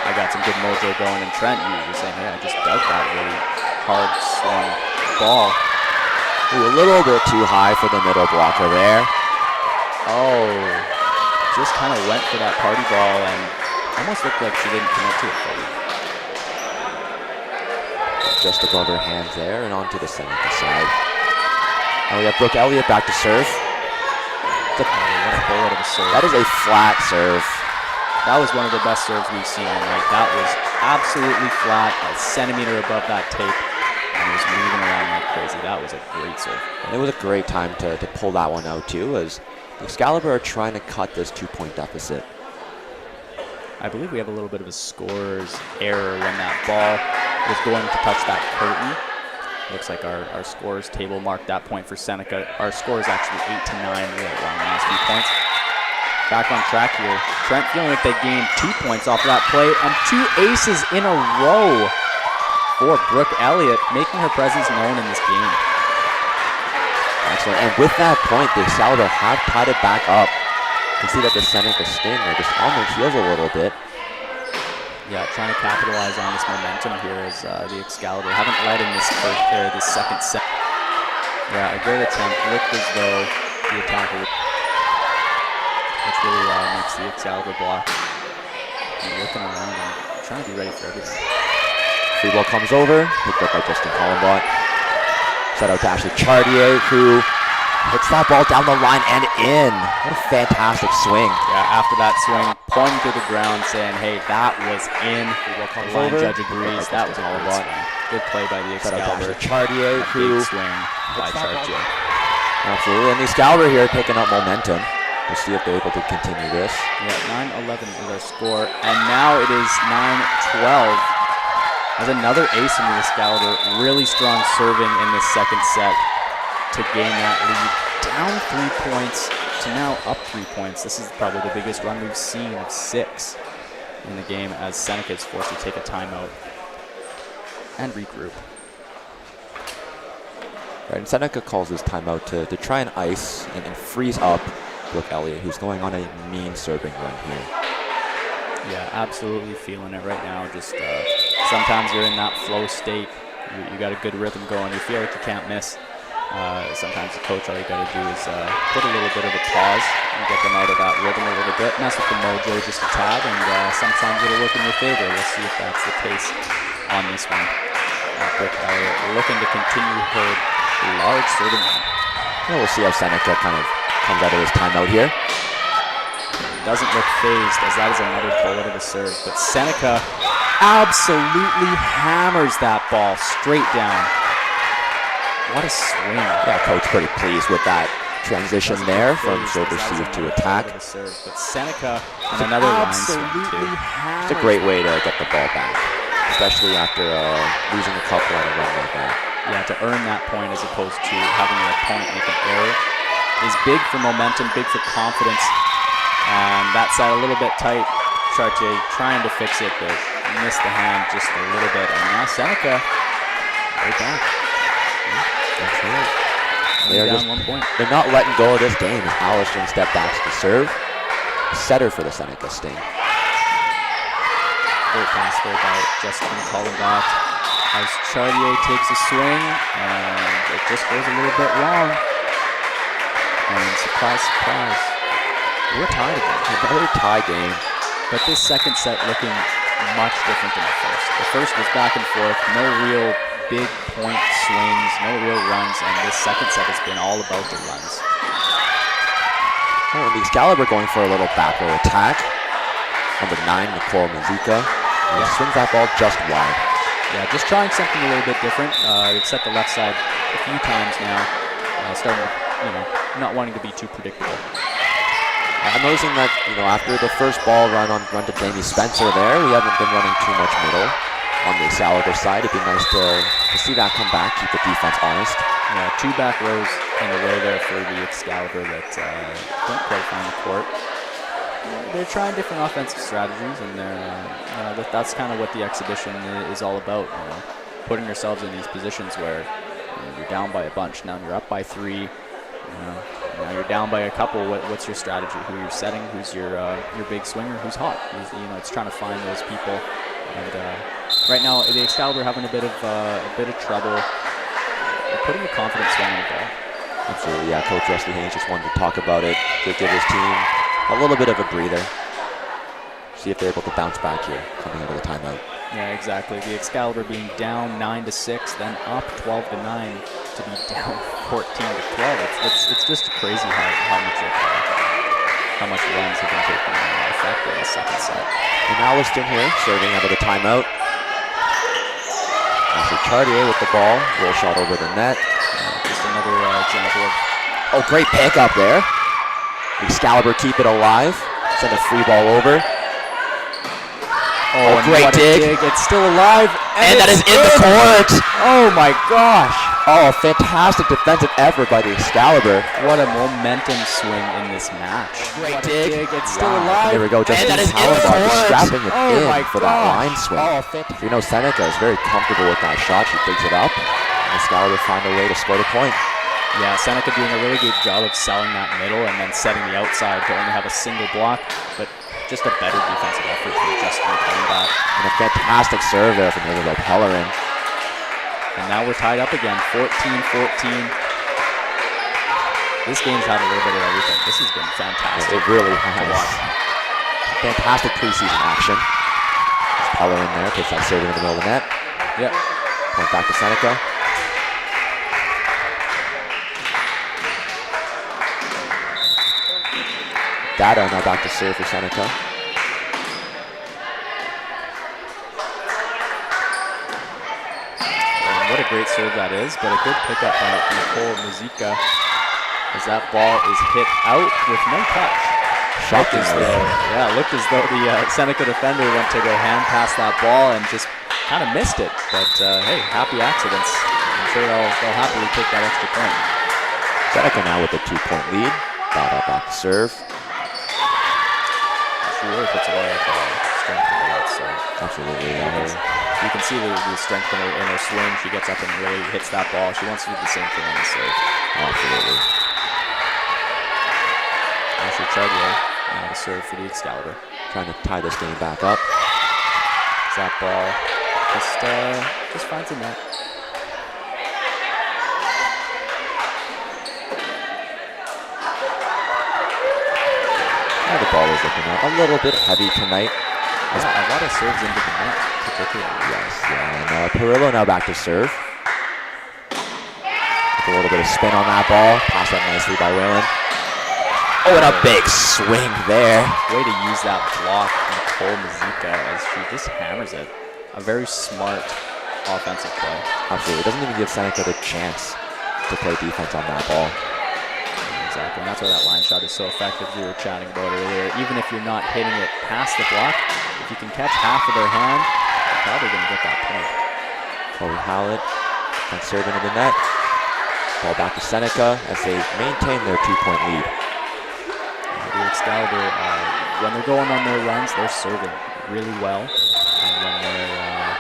A: I got some good mojo going, and Trent, you're saying, hey, I just dug that really hard swung ball.
B: Ooh, a little bit too high for the middle blocker there.
A: Oh, just kind of went for that party ball and almost looked like she didn't commit to it fully.
B: Just above her hands there and onto the Seneca side. And we have Brooke Elliott back to serve.
A: What a bullet of a serve.
B: That is a flat serve.
A: That was one of the best serves we've seen all night. That was absolutely flat, a centimeter above that tape, and it was moving around like crazy. That was a great serve.
B: And it was a great time to pull that one out too, as the Excalibur are trying to cut this 2-point deficit.
A: I believe we have a little bit of a scorer's error when that ball was going to touch that curtain. Looks like our scorer's table marked that point for Seneca. Our score is actually 8-9. We have won the last few points. Back on track here. Trent feeling like they gained 2 points off of that play, and 2 aces in a row for Brooke Elliott, making her presence known in this game.
B: Excellent. And with that point, the Excalibur have tied it back up. You can see that the Seneca Sting are just on their heels a little bit.
A: Yeah, trying to capitalize on this momentum here as the Excalibur haven't led in this second set. Yeah, a great attempt. Looked as though the attacker would, which really makes the Excalibur block. And looking around and trying to be ready for everything.
B: Free ball comes over, picked up by Justin Collenbott. Shout out to Ashley Chartier, who hits that ball down the line and in. What a fantastic swing.
A: Yeah, after that swing, pointing to the ground saying, hey, that was in. The line judge agrees. That was a great swing. Good play by the
B: Shout out to
A: Excalibur.
B: Ashley Chartier, who
A: Big swing by Chartier.
B: absolutely, and the Excalibur here picking up momentum. We'll see if they're able to continue this.
A: Yeah, 9-11 is our score, and now it is 9-12. As another ace from the Excalibur, really strong serving in this second set to gain that lead. Down 3 points to now up 3 points. This is probably the biggest run we've seen of 6 in the game as Seneca is forced to take a timeout and regroup.
B: Right, and Seneca calls this timeout to try and ice and freeze up Brooke Elliott, who's going on a mean serving run here.
A: Yeah, absolutely feeling it right now. Just sometimes you're in that flow state. You got a good rhythm going. You feel like you can't miss. Sometimes the coach, all you got to do is put a little bit of a pause and get them out of that rhythm a little bit. Mess with the mojo just a tad, and sometimes it'll work in your favor. We'll see if that's the case on this one. Brooke Elliott looking to continue her large serving run.
B: Yeah, we'll see how Seneca kind of comes out of his timeout here.
A: Doesn't look phased as that is another bullet of a serve, but Seneca absolutely hammers that ball straight down. What a swing.
B: Yeah, coach pretty pleased with that transition there from serve receive to attack.
A: But Seneca and another line swing too.
B: It's a great way to get the ball back, especially after losing a couple on a run like that.
A: Yeah, to earn that point as opposed to having your opponent make an error is big for momentum, big for confidence. And that side a little bit tight. Chartier trying to fix it, but missed the hand just a little bit. And now Seneca right back.
B: That's right.
A: They're down 1 point.
B: They're not letting go of this game. Allison step backs to serve. Setter for the Seneca Sting.
A: Great pass there by Justin Collenbach. As Chartier takes a swing, and it just goes a little bit wrong. And surprise, surprise, we're tied again.
B: Another tie game.
A: But this second set looking much different than the first. The first was back and forth, no real big point swings, no real runs, and this second set has been all about the runs.
B: Oh, the Excalibur going for a little back row attack. Number 9, Nicole Mazuka. And swings that ball just wide.
A: Yeah, just trying something a little bit different. They've set the left side a few times now, starting to, not wanting to be too predictable.
B: I'm noticing that, after the first ball run to Jamie Spencer there, we haven't been running too much middle on the Excalibur side. It'd be nice to see that come back, keep the defense honest.
A: Yeah, 2 back rows in a row there for the Excalibur that don't quite find the court. They're trying different offensive strategies, and that's kind of what the exhibition is all about. Putting yourselves in these positions where you're down by a bunch. Now you're up by 3. Now you're down by a couple. What's your strategy? Who you're setting? Who's your big swinger? Who's hot? It's trying to find those people. And right now, the Excalibur having a bit of trouble putting a confident swing in the ball.
B: Absolutely, yeah. Coach Rusty Haynes just wanted to talk about it, to give his team a little bit of a breather. See if they're able to bounce back here coming out of the timeout.
A: Yeah, exactly. The Excalibur being down 9-6, then up 12-9 to be down 14-12. It's just crazy how much runs have been taken effect in the second set.
B: And Alliston here serving out of the timeout. Ashley Chartier with the ball, roll shot over the net.
A: Just another example of
B: great pick up there. Excalibur keep it alive. Send a free ball over. Great dig.
A: It's still alive.
B: And that is in the court.
A: Oh my gosh.
B: Oh, fantastic defensive effort by the Excalibur.
A: What a momentum swing in this match.
B: Great dig.
A: It's still alive.
B: There we go. Just
A: that is
B: strapping it in for that
A: gosh.
B: line swing. Seneca is very comfortable with that shot. She digs it up. And Excalibur find a way to score the point.
A: Yeah, Seneca doing a really good job of selling that middle and then setting the outside to only have a single block, but just a better defensive effort from Justin Collenbach.
B: And a fantastic serve there from Isabel Pellerin.
A: And now we're tied up again, 14-14. This game's had a little bit of everything. This has been fantastic.
B: It really has. Fantastic preseason action. There's Pellerin there, takes that serve in the middle of the net.
A: Yep.
B: Point back to Seneca. Data now back to serve for Seneca.
A: And what a great serve that is, but a good pickup by Nicole Mazuka as that ball is hit out with no touch. Looked as though the Seneca defender went to go hand past that ball and just kind of missed it. But hey, happy accidents. I'm sure they'll happily take that extra point.
B: Seneca now with a 2-point lead. Data back to serve.
A: She really puts a lot of strength into that serve.
B: Absolutely.
A: You can see the strength in her swing. She gets up and really hits that ball. She wants to do the same thing on the serve.
B: Absolutely.
A: Ashley Chartier now to serve for the Excalibur.
B: Trying to tie this game back up.
A: That ball just finds a net.
B: The ball is looking a little bit heavy tonight.
A: Yeah, a lot of serves into the net, particularly.
B: Yes, yeah. And Perillo now back to serve. With a little bit of spin on that ball. Pass that nicely by Whalen. Oh, and a big swing there.
A: Way to use that block from Nicole Mazuka as she just hammers it. A very smart offensive play.
B: Absolutely. It doesn't even give Seneca the chance to play defense on that ball.
A: Exactly, and that's why that line shot is so effective we were chatting about earlier. Even if you're not hitting it past the block, if you can catch half of their hand, you're probably going to get that point.
B: Chloe Hallett And serving in the net. Ball back to Seneca as they maintain their 2-point lead.
A: The Excalibur, when they're going on their runs, they're serving really well. And when they're,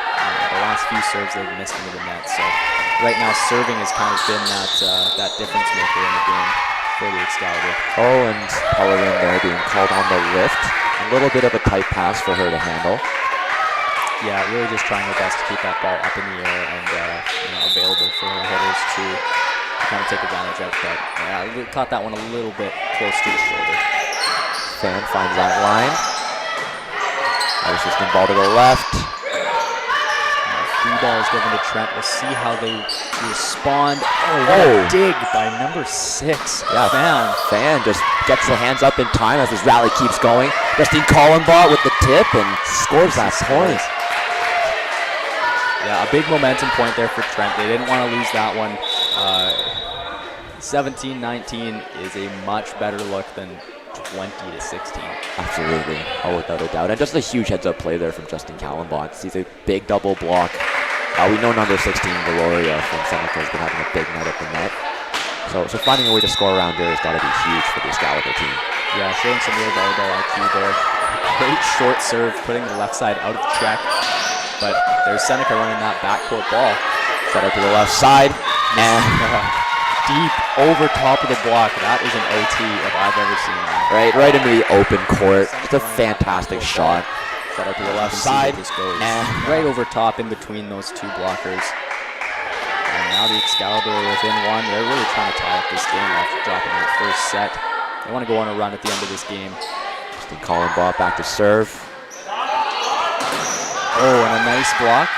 A: the last few serves, they've missed into the net. So right now, serving has kind of been that difference maker in the game for the Excalibur.
B: Oh, and Pellerin there being called on the lift. A little bit of a tight pass for her to handle.
A: Yeah, really just trying her best to keep that ball up in the air and available for her hitters to kind of take advantage of. But we caught that one a little bit close to the shoulder.
B: Fan finds that line. Assistant ball to the left.
A: Free ball is given to Trent. We'll see how they respond. Oh, what a dig by number 6.
B: Yeah, Fan just gets the hands up in time as this rally keeps going. Justine Collenbach with the tip and scores that point.
A: Yeah, a big momentum point there for Trent. They didn't want to lose that one. 17-19 is a much better look than 20-16.
B: Absolutely, oh, without a doubt. And just a huge heads-up play there from Justine Collenbach. Sees a big double block. We know number 16, Gloria from Seneca, has been having a big night at the net. So finding a way to score around here has got to be huge for the Excalibur team.
A: Yeah, showing some real volleyball IQ there. Great short serve, putting the left side out of check. But there's Seneca running that backcourt ball.
B: Set out to the left side. And
A: deep over top of the block. That is an OT if I've ever seen that.
B: Right into the open court. It's a fantastic shot.
A: Set out to the left side. This goes right over top in between those two blockers. And now the Excalibur within one. They're really trying to tie up this game after dropping that first set. They want to go on a run at the end of this game.
B: Just Collenbach back to serve.
A: Oh, and a nice block.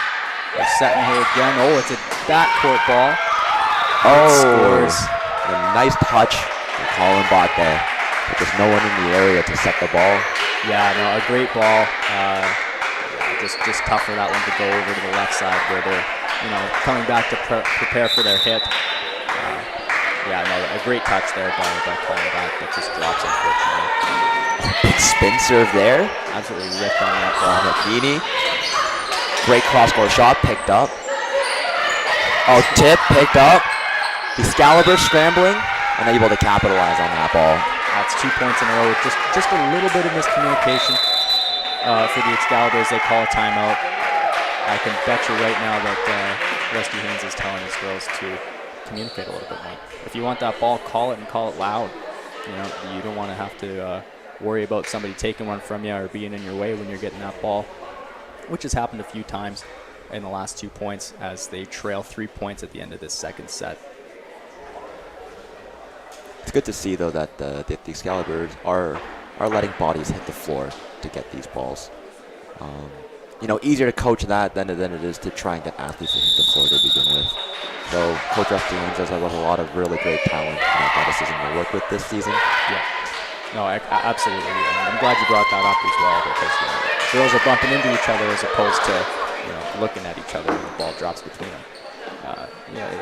A: They're setting her again. Oh, it's a backcourt ball. Scores.
B: A nice touch from Collenbach there. But there's no one in the area to set the ball.
A: Yeah, no, a great ball. Just tough for that one to go over to the left side where they're, coming back to prepare for their hit. A great touch there by Collenbach, but just drops unfortunately.
B: Big spin serve there.
A: Absolutely ripped on that ball.
B: Nini. Great cross-court shot, picked up. Oh, tip, picked up. The Excalibur scrambling and able to capitalize on that ball.
A: That's 2 points in a row. Just a little bit of miscommunication for the Excalibur as they call a timeout. I can bet you right now that Rusty Haynes is telling his girls to communicate a little bit more. If you want that ball, call it and call it loud. You don't want to have to worry about somebody taking one from you or being in your way when you're getting that ball, which has happened a few times in the last 2 points as they trail 3 points at the end of this second set.
B: It's good to see, though, that the Excaliburs are letting bodies hit the floor to get these balls. Easier to coach that than it is to try and get athletes to hit the floor to begin with. So Coach Rusty Haynes does have a lot of really great talent and athleticism to work with this season.
A: Yeah. No, absolutely. I'm glad you brought that up as well because girls are bumping into each other as opposed to looking at each other when the ball drops between them.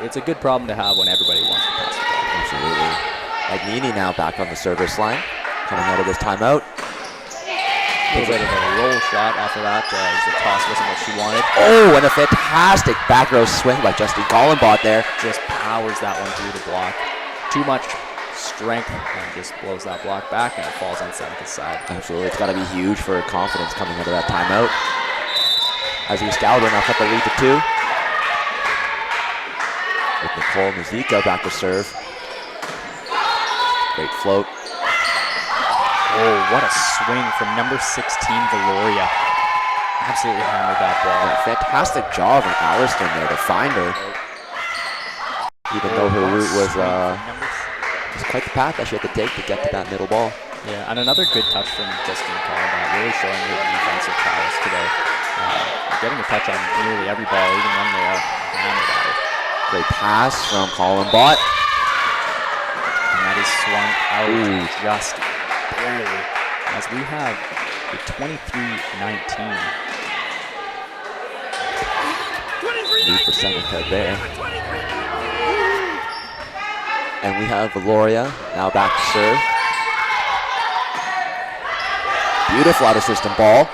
A: It's a good problem to have when everybody wants to pass the ball.
B: Absolutely. Agnini now back on the service line, coming out of this timeout.
A: A little bit of a roll shot after that as the toss wasn't what she wanted.
B: Oh, and a fantastic back row swing by Justine Collenbach there.
A: Just powers that one through the block. Too much strength and just blows that block back and it falls on Seneca's side.
B: Absolutely, it's got to be huge for her confidence coming out of that timeout. As the Excalibur now cut the lead to 2. With Nicole Mazika back to serve. Great float.
A: Oh, what a swing from number 16, Valoria. Absolutely hammered that ball.
B: Yeah, fantastic job from Alliston there to find her. Even though her route was quite the path that she had to take to get to that middle ball.
A: Yeah, and another good touch from Justine Collenbach, really showing her defensive prowess today. Getting a touch on nearly every ball, even when they are hammered at it.
B: Great pass from Collenbach.
A: And that is swung out just barely as we have a 23-19.
B: Lead for Seneca there. And we have Valoria now back to serve. Beautiful out of system ball.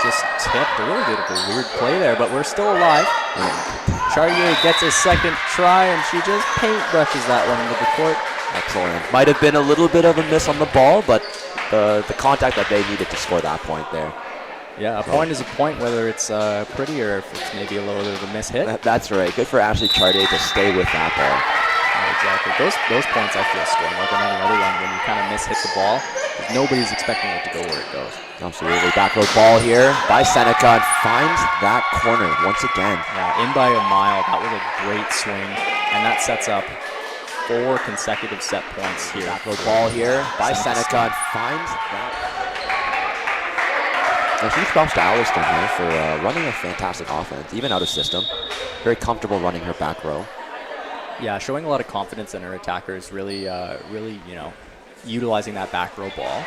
A: Just tipped a little bit of a weird play there, but we're still alive.
B: Yeah.
A: Chartier gets a second try, and she just paintbrushes that one into the court.
B: Excellent. Might have been a little bit of a miss on the ball, but the contact that they needed to score that point there.
A: Yeah, a point is a point, whether it's pretty or if it's maybe a little bit of a miss hit.
B: That's right. Good for Ashley Chartier to stay with that ball.
A: Exactly. Those points I feel score more than any other one when you kind of miss hit the ball. Nobody's expecting it to go where it goes.
B: Absolutely. Back row ball here by Seneca, and finds that corner once again.
A: Yeah, in by a mile. That was a great swing, and that sets up 4 consecutive set points here.
B: Back row ball here by Seneca, and finds that. A huge props to Alliston here for running a fantastic offense, even out of system. Very comfortable running her back row.
A: Yeah, showing a lot of confidence in her attackers, really, utilizing that back row ball,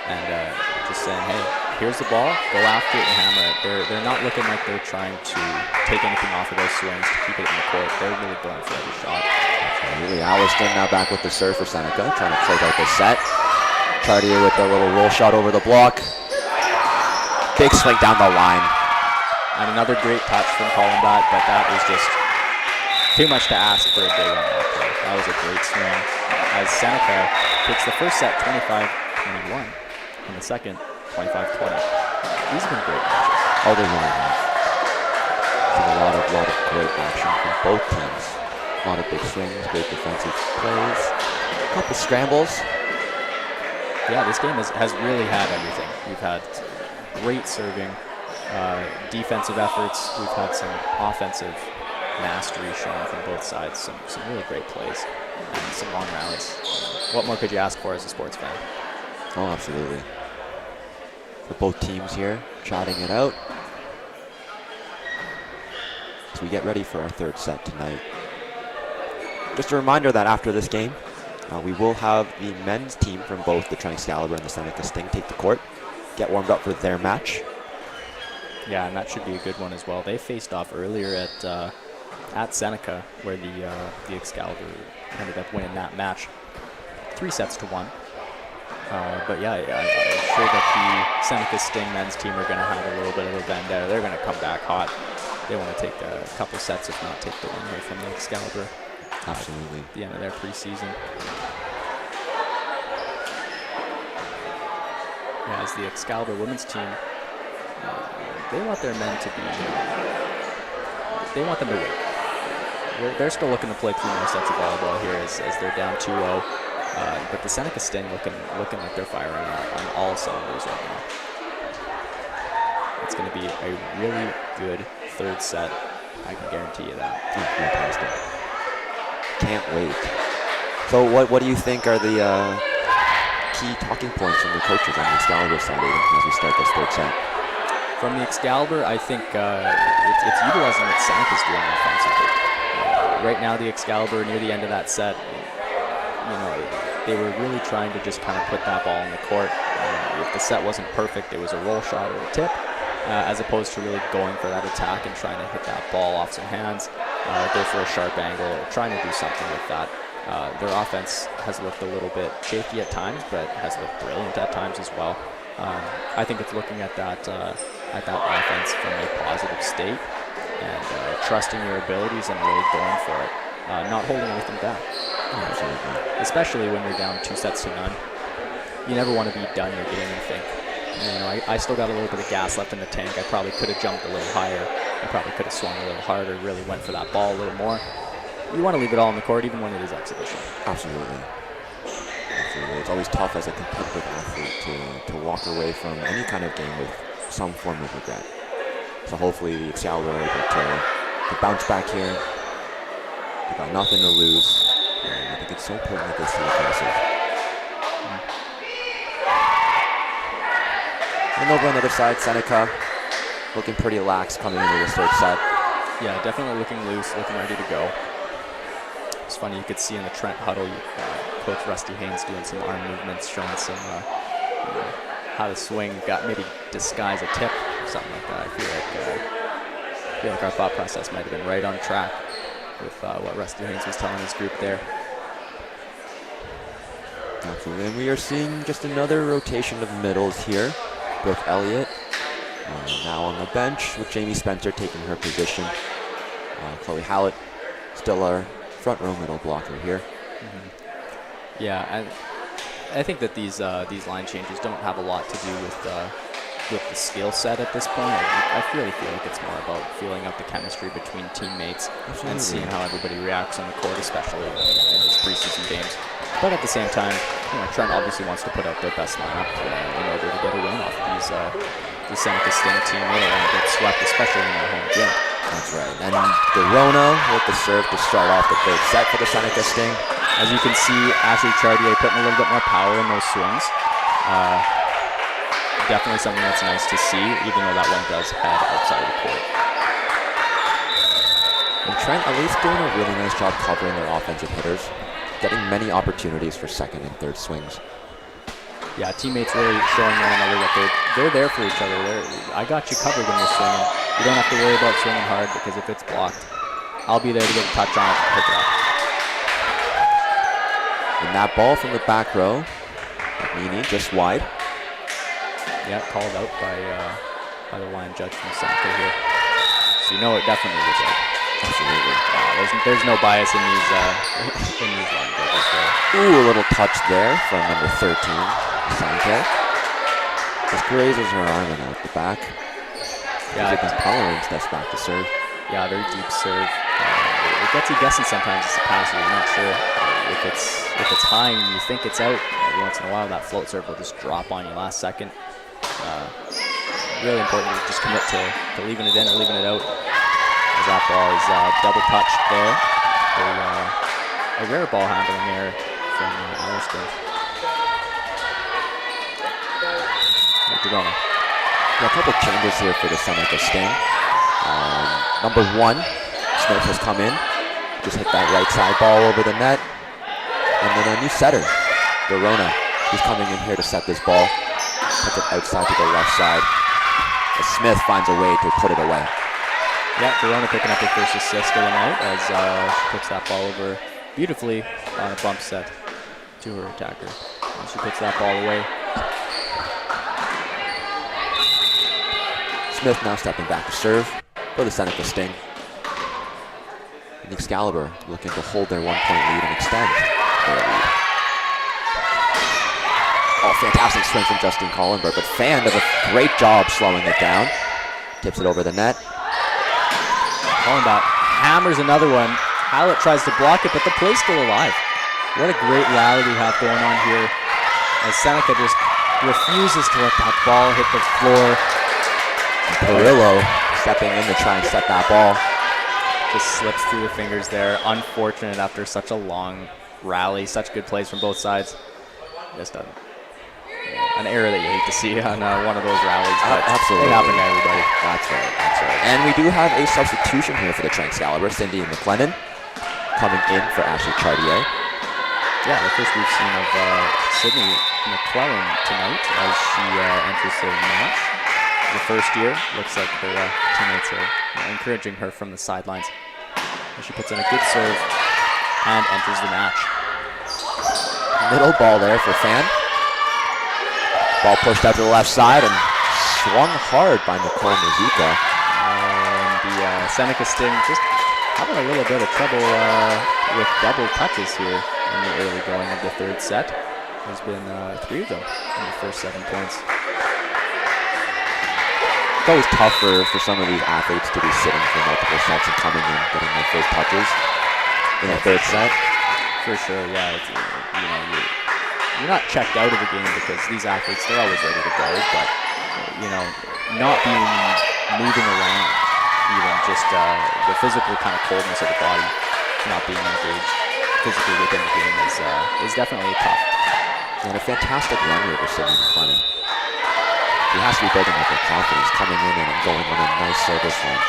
A: and just saying, hey, here's the ball, go after it and hammer it. They're not looking like they're trying to take anything off of those swings to keep it in the court. They're really going for every shot.
B: Absolutely. Alliston now back with the serve for Seneca, trying to close out this set. Chartier with a little roll shot over the block. Big swing down the line.
A: And another great touch from Columbat, but that was just too much to ask for a big on that play. That was a great swing. As Seneca takes the first set 25-21, and the second 25-20. These have been great matches.
B: Oh, they really have. Seen a lot of great action from both teams. A lot of big swings, great defensive plays, a couple scrambles.
A: Yeah, this game has really had everything. We've had great serving, defensive efforts. We've had some offensive mastery shown from both sides. Some really great plays and some long rallies. What more could you ask for as a sports fan?
B: Oh, absolutely. For both teams here, chatting it out as we get ready for our third set tonight. Just a reminder that after this game, we will have the men's team from both the Trent Excalibur and the Seneca Sting take the court, get warmed up for their match.
A: Yeah, and that should be a good one as well. They faced off earlier at Seneca, where the Excalibur ended up winning that match 3-1. But yeah, I'm sure that the Seneca Sting men's team are going to have a little bit of a vendetta. They're going to come back hot. They want to take a couple sets, if not take the win here from the Excalibur.
B: Absolutely.
A: At the end of their preseason. Yeah, as the Excalibur women's team, they want their men to be, they want them to win. They're still looking to play 3 more sets of volleyball here as they're down 2-0. But the Seneca Sting looking like they're firing on all cylinders right now. It's going to be a really good third set. I can guarantee you that.
B: Fantastic. Can't wait. So what do you think are the key talking points from the coaches on the Excalibur side as we start this third set?
A: From the Excalibur, I think it's utilizing what Seneca's doing offensively. Right now, the Excalibur near the end of that set, they were really trying to just kind of put that ball in the court. If the set wasn't perfect, it was a roll shot or a tip, as opposed to really going for that attack and trying to hit that ball off some hands, go for a sharp angle, or trying to do something like that. Their offense has looked a little bit shaky at times, but has looked brilliant at times as well. I think it's looking at that offense from a positive state and trusting your abilities and really going for it, not holding anything back.
B: Absolutely.
A: Especially when you're down 2-0. You never want to be done your game and think, I still got a little bit of gas left in the tank. I probably could have jumped a little higher. I probably could have swung a little harder, really went for that ball a little more. You want to leave it all on the court, even when it is exhibition.
B: Absolutely. Absolutely. It's always tough as a competitive athlete to walk away from any kind of game with some form of regret. So hopefully the Excalibur are able to bounce back here. They got nothing to lose. And I think it's so important that they stay aggressive. And over on the other side, Seneca looking pretty lax coming into this third set.
A: Yeah, definitely looking loose, looking ready to go. It's funny, you could see in the Trent huddle, Coach Rusty Haynes doing some arm movements, showing some how to swing, maybe disguise a tip, something like that. I feel like our thought process might have been right on track with what Rusty Haynes was telling his group there.
B: Absolutely, and we are seeing just another rotation of middles here. Brooke Elliott now on the bench with Jamie Spencer taking her position. Chloe Hallett, still our front row middle blocker here.
A: Yeah, I think that these line changes don't have a lot to do with the skill set at this point. I really feel like it's more about feeling out the chemistry between teammates and seeing how everybody reacts on the court, especially in these preseason games. But at the same time, Trent obviously wants to put out their best lineup in order to get a win off the Seneca Sting team. They don't want to get swept, especially in their home gym.
B: That's right. And Verona with the serve to start off the third set for the Seneca Sting.
A: As you can see, Ashley Chartier putting a little bit more power in those swings. Definitely something that's nice to see, even though that one does head outside of the court.
B: And Trent at least doing a really nice job covering their offensive hitters, getting many opportunities for second and third swings.
A: Yeah, teammates really showing one another that they're there for each other. I got you covered when you're swinging. You don't have to worry about swinging hard because if it's blocked, I'll be there to get a touch on it and pick it up.
B: And that ball from the back row, Nini just wide.
A: Yeah, called out by the line judge from Seneca here. So you know it definitely was out.
B: Absolutely.
A: There's no bias in these line judges there.
B: Ooh, a little touch there from number 13, Seneca. Just grazes her arm and out the back.
A: Yeah,
B: Pollard steps back to serve.
A: Yeah, very deep serve. It gets you guessing sometimes as a passer. You're not sure if it's high and you think it's out. Every once in a while, that float serve will just drop on you last second. Really important to just commit to leaving it in or leaving it out. As that ball is double touched there. A rare ball handling error from Alliston. Verona.
B: Yeah, a couple changes here for the Seneca Sting. Number 1, Smith has come in. Just hit that right side ball over the net. And then a new setter, Verona. He's coming in here to set this ball. Puts it outside to the left side. As Smith finds a way to put it away.
A: Yeah, Verona picking up her first assist of the night as she puts that ball over beautifully on a bump set to her attacker. And she puts that ball away.
B: Smith now stepping back to serve for the Seneca Sting. And Excalibur looking to hold their 1-point lead and extend their lead. Oh, fantastic swing from Justine Collenberg, but Fan does a great job slowing it down. Tips it over the net.
A: Collenberg hammers another one. Hallett tries to block it, but the play's still alive. What a great rally we have going on here as Seneca just refuses to let that ball hit the floor.
B: Perillo stepping in to try and set that ball.
A: Just slips through the fingers there. Unfortunate after such a long rally. Such good plays from both sides. Just an error that you hate to see on one of those rallies. But
B: Absolutely.
A: They happen to everybody.
B: That's right, that's right. And we do have a substitution here for the Trent Excalibur. Cindy McLennan coming in for Ashley Chartier.
A: Yeah, the first we've seen of Sydney McClellan tonight as she enters the match. The first year, looks like her teammates are encouraging her from the sidelines. And she puts in a good serve and enters the match.
B: Middle ball there for Fan. Ball pushed out to the left side and swung hard by Nicole Mazuka.
A: And the Seneca Sting just having a little bit of trouble with double touches here in the early going of the third set. There's been 3 of them in the first 7 points.
B: It's always tough for some of these athletes to be sitting for multiple sets and coming in, getting their first touches in the third set.
A: For sure, yeah. It's, you're not checked out of the game because these athletes, they're always ready to go, but, not being moving around, even just the physical kind of coldness of the body, not being engaged physically within the game is definitely tough.
B: And a fantastic run here for Sydney McClellan. He has to be building up their confidence, coming in and going on a nice service run.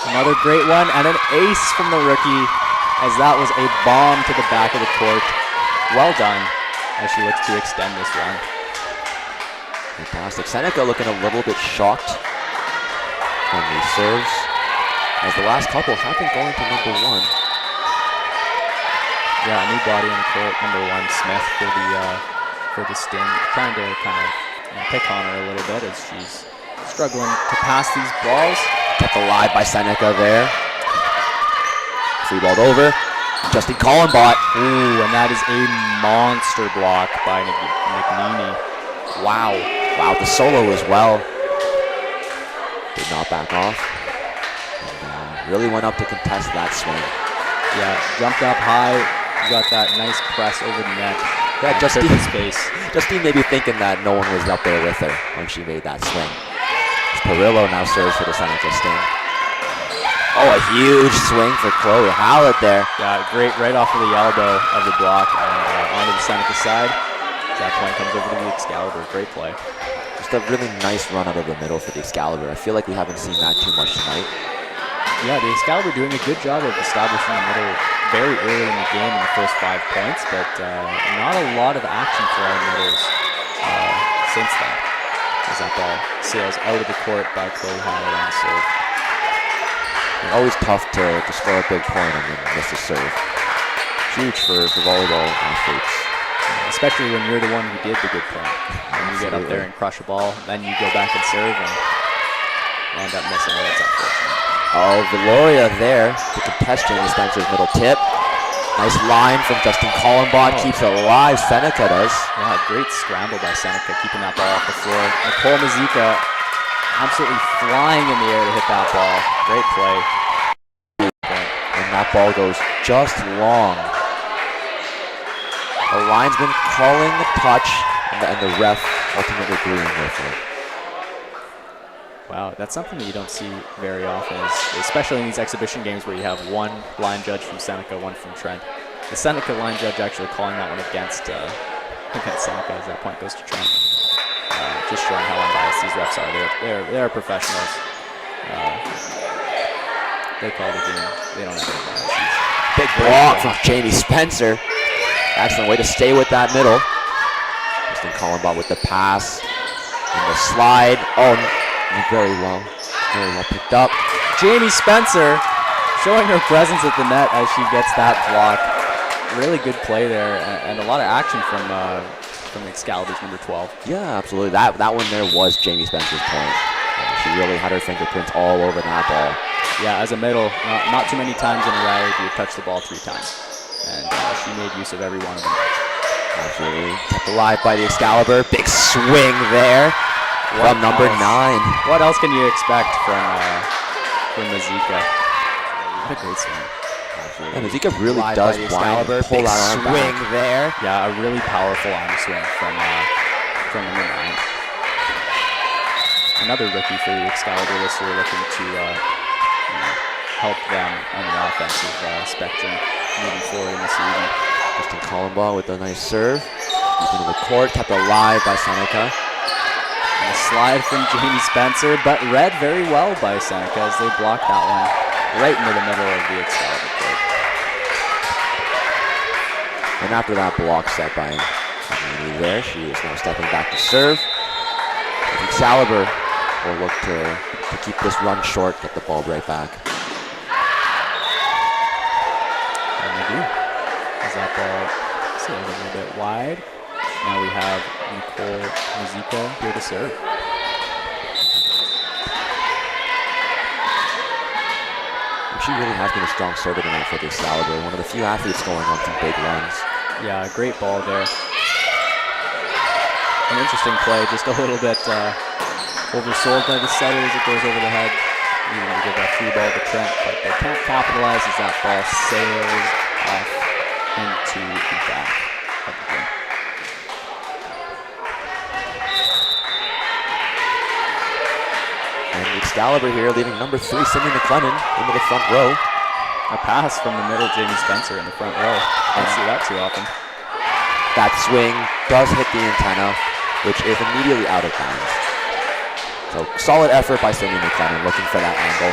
A: Another great one and an ace from the rookie as that was a bomb to the back of the court. Well done as she looks to extend this run.
B: Fantastic. Seneca looking a little bit shocked on these serves as the last couple have been going to number 1.
A: Yeah, a new body on the court, number 1, Smith for the Sting, trying to kind of pick on her a little bit as she's struggling to pass these balls.
B: Kept alive by Seneca there. Free balled over. Justin Collenbot.
A: Ooh, and that is a monster block by Nignini. Wow.
B: Wow, the solo as well. Did not back off. And, really went up to contest that swing.
A: Yeah, jumped up high. Got that nice press over the net.
B: Yeah,
A: Justine space.
B: Justine may be thinking that no one was up there with her when she made that swing. Perillo now serves for the Seneca Sting. Oh, a huge swing for Chloe Hallett there.
A: Yeah, great right off of the elbow of the block and onto the Seneca side. That point comes over to the Excalibur. Great play.
B: Just a really nice run out of the middle for the Excalibur. I feel like we haven't seen that too much tonight.
A: Yeah, the Excalibur doing a good job of establishing the middle very early in the game in the first 5 points, but not a lot of action for our middles since then. As that ball sails out of the court by Chloe Hallett on the serve.
B: Always tough to score a big point and then miss a serve. Huge for volleyball athletes.
A: Especially when you're the one who did the good point. When you get up there and crush a ball, then you go back and serve and end up missing it. It's unfortunate.
B: Oh, Valoria there to contest Jamie Spencer's middle tip. Nice line from Justin Collenbot. Keeps it alive. Seneca does.
A: Yeah, great scramble by Seneca, keeping that ball off the floor. Nicole Mazika absolutely flying in the air to hit that ball. Great play.
B: And that ball goes just long. The linesman calling the touch, and the ref ultimately agreeing with it.
A: Wow, that's something that you don't see very often, especially in these exhibition games where you have one line judge from Seneca, one from Trent. The Seneca line judge actually calling that one against Seneca as that point goes to Trent. Just showing how unbiased these refs are. They're professionals. They call the game. They don't have any biases.
B: Big block from Jamie Spencer. Excellent way to stay with that middle. Justin Collenbot with the pass and the slide. Oh, very well picked up.
A: Jamie Spencer showing her presence at the net as she gets that block. Really good play there, and a lot of action from Excalibur's number 12.
B: Yeah, absolutely. That one there was Jamie Spencer's point. She really had her fingerprints all over that ball.
A: Yeah, as a middle, not too many times in a rally do you touch the ball 3 times, and she made use of every one of them.
B: Absolutely. Kept alive by the Excalibur. Big swing there from number 9.
A: What else can you expect from Mazika? What a great swing.
B: And Mazika really does want to pull that arm swing back. There.
A: Yeah, a really powerful arm swing from number 9. Another rookie for the Excalibur this year, looking to help them on the offensive spectrum moving forward in the season.
B: Justin Collenbot with a nice serve. Deep into the court, kept alive by Seneca.
A: And a slide from Jamie Spencer, but read very well by Seneca as they blocked that one right into the middle of the Excalibur court.
B: And after that block set by Nignini there, she is now stepping back to serve. Excalibur will look to keep this run short, get the ball right back.
A: And they do. As that ball sails a little bit wide. Now we have Nicole Mazika here to serve.
B: She really has been a strong server tonight for the Excalibur. One of the few athletes going on some big runs.
A: Yeah, great ball there. An interesting play, just a little bit oversold by the setter as it goes over the head. Needing to give that free ball to Trent, but they can't capitalize as that ball sails off into the back of the game.
B: And the Excalibur here leading number 3, Cindy McLennan, into the front row.
A: A pass from the middle, Jamie Spencer in the front row. Don't see that too often.
B: That swing does hit the antenna, which is immediately out of bounds. So solid effort by Cindy McLennan, looking for that angle.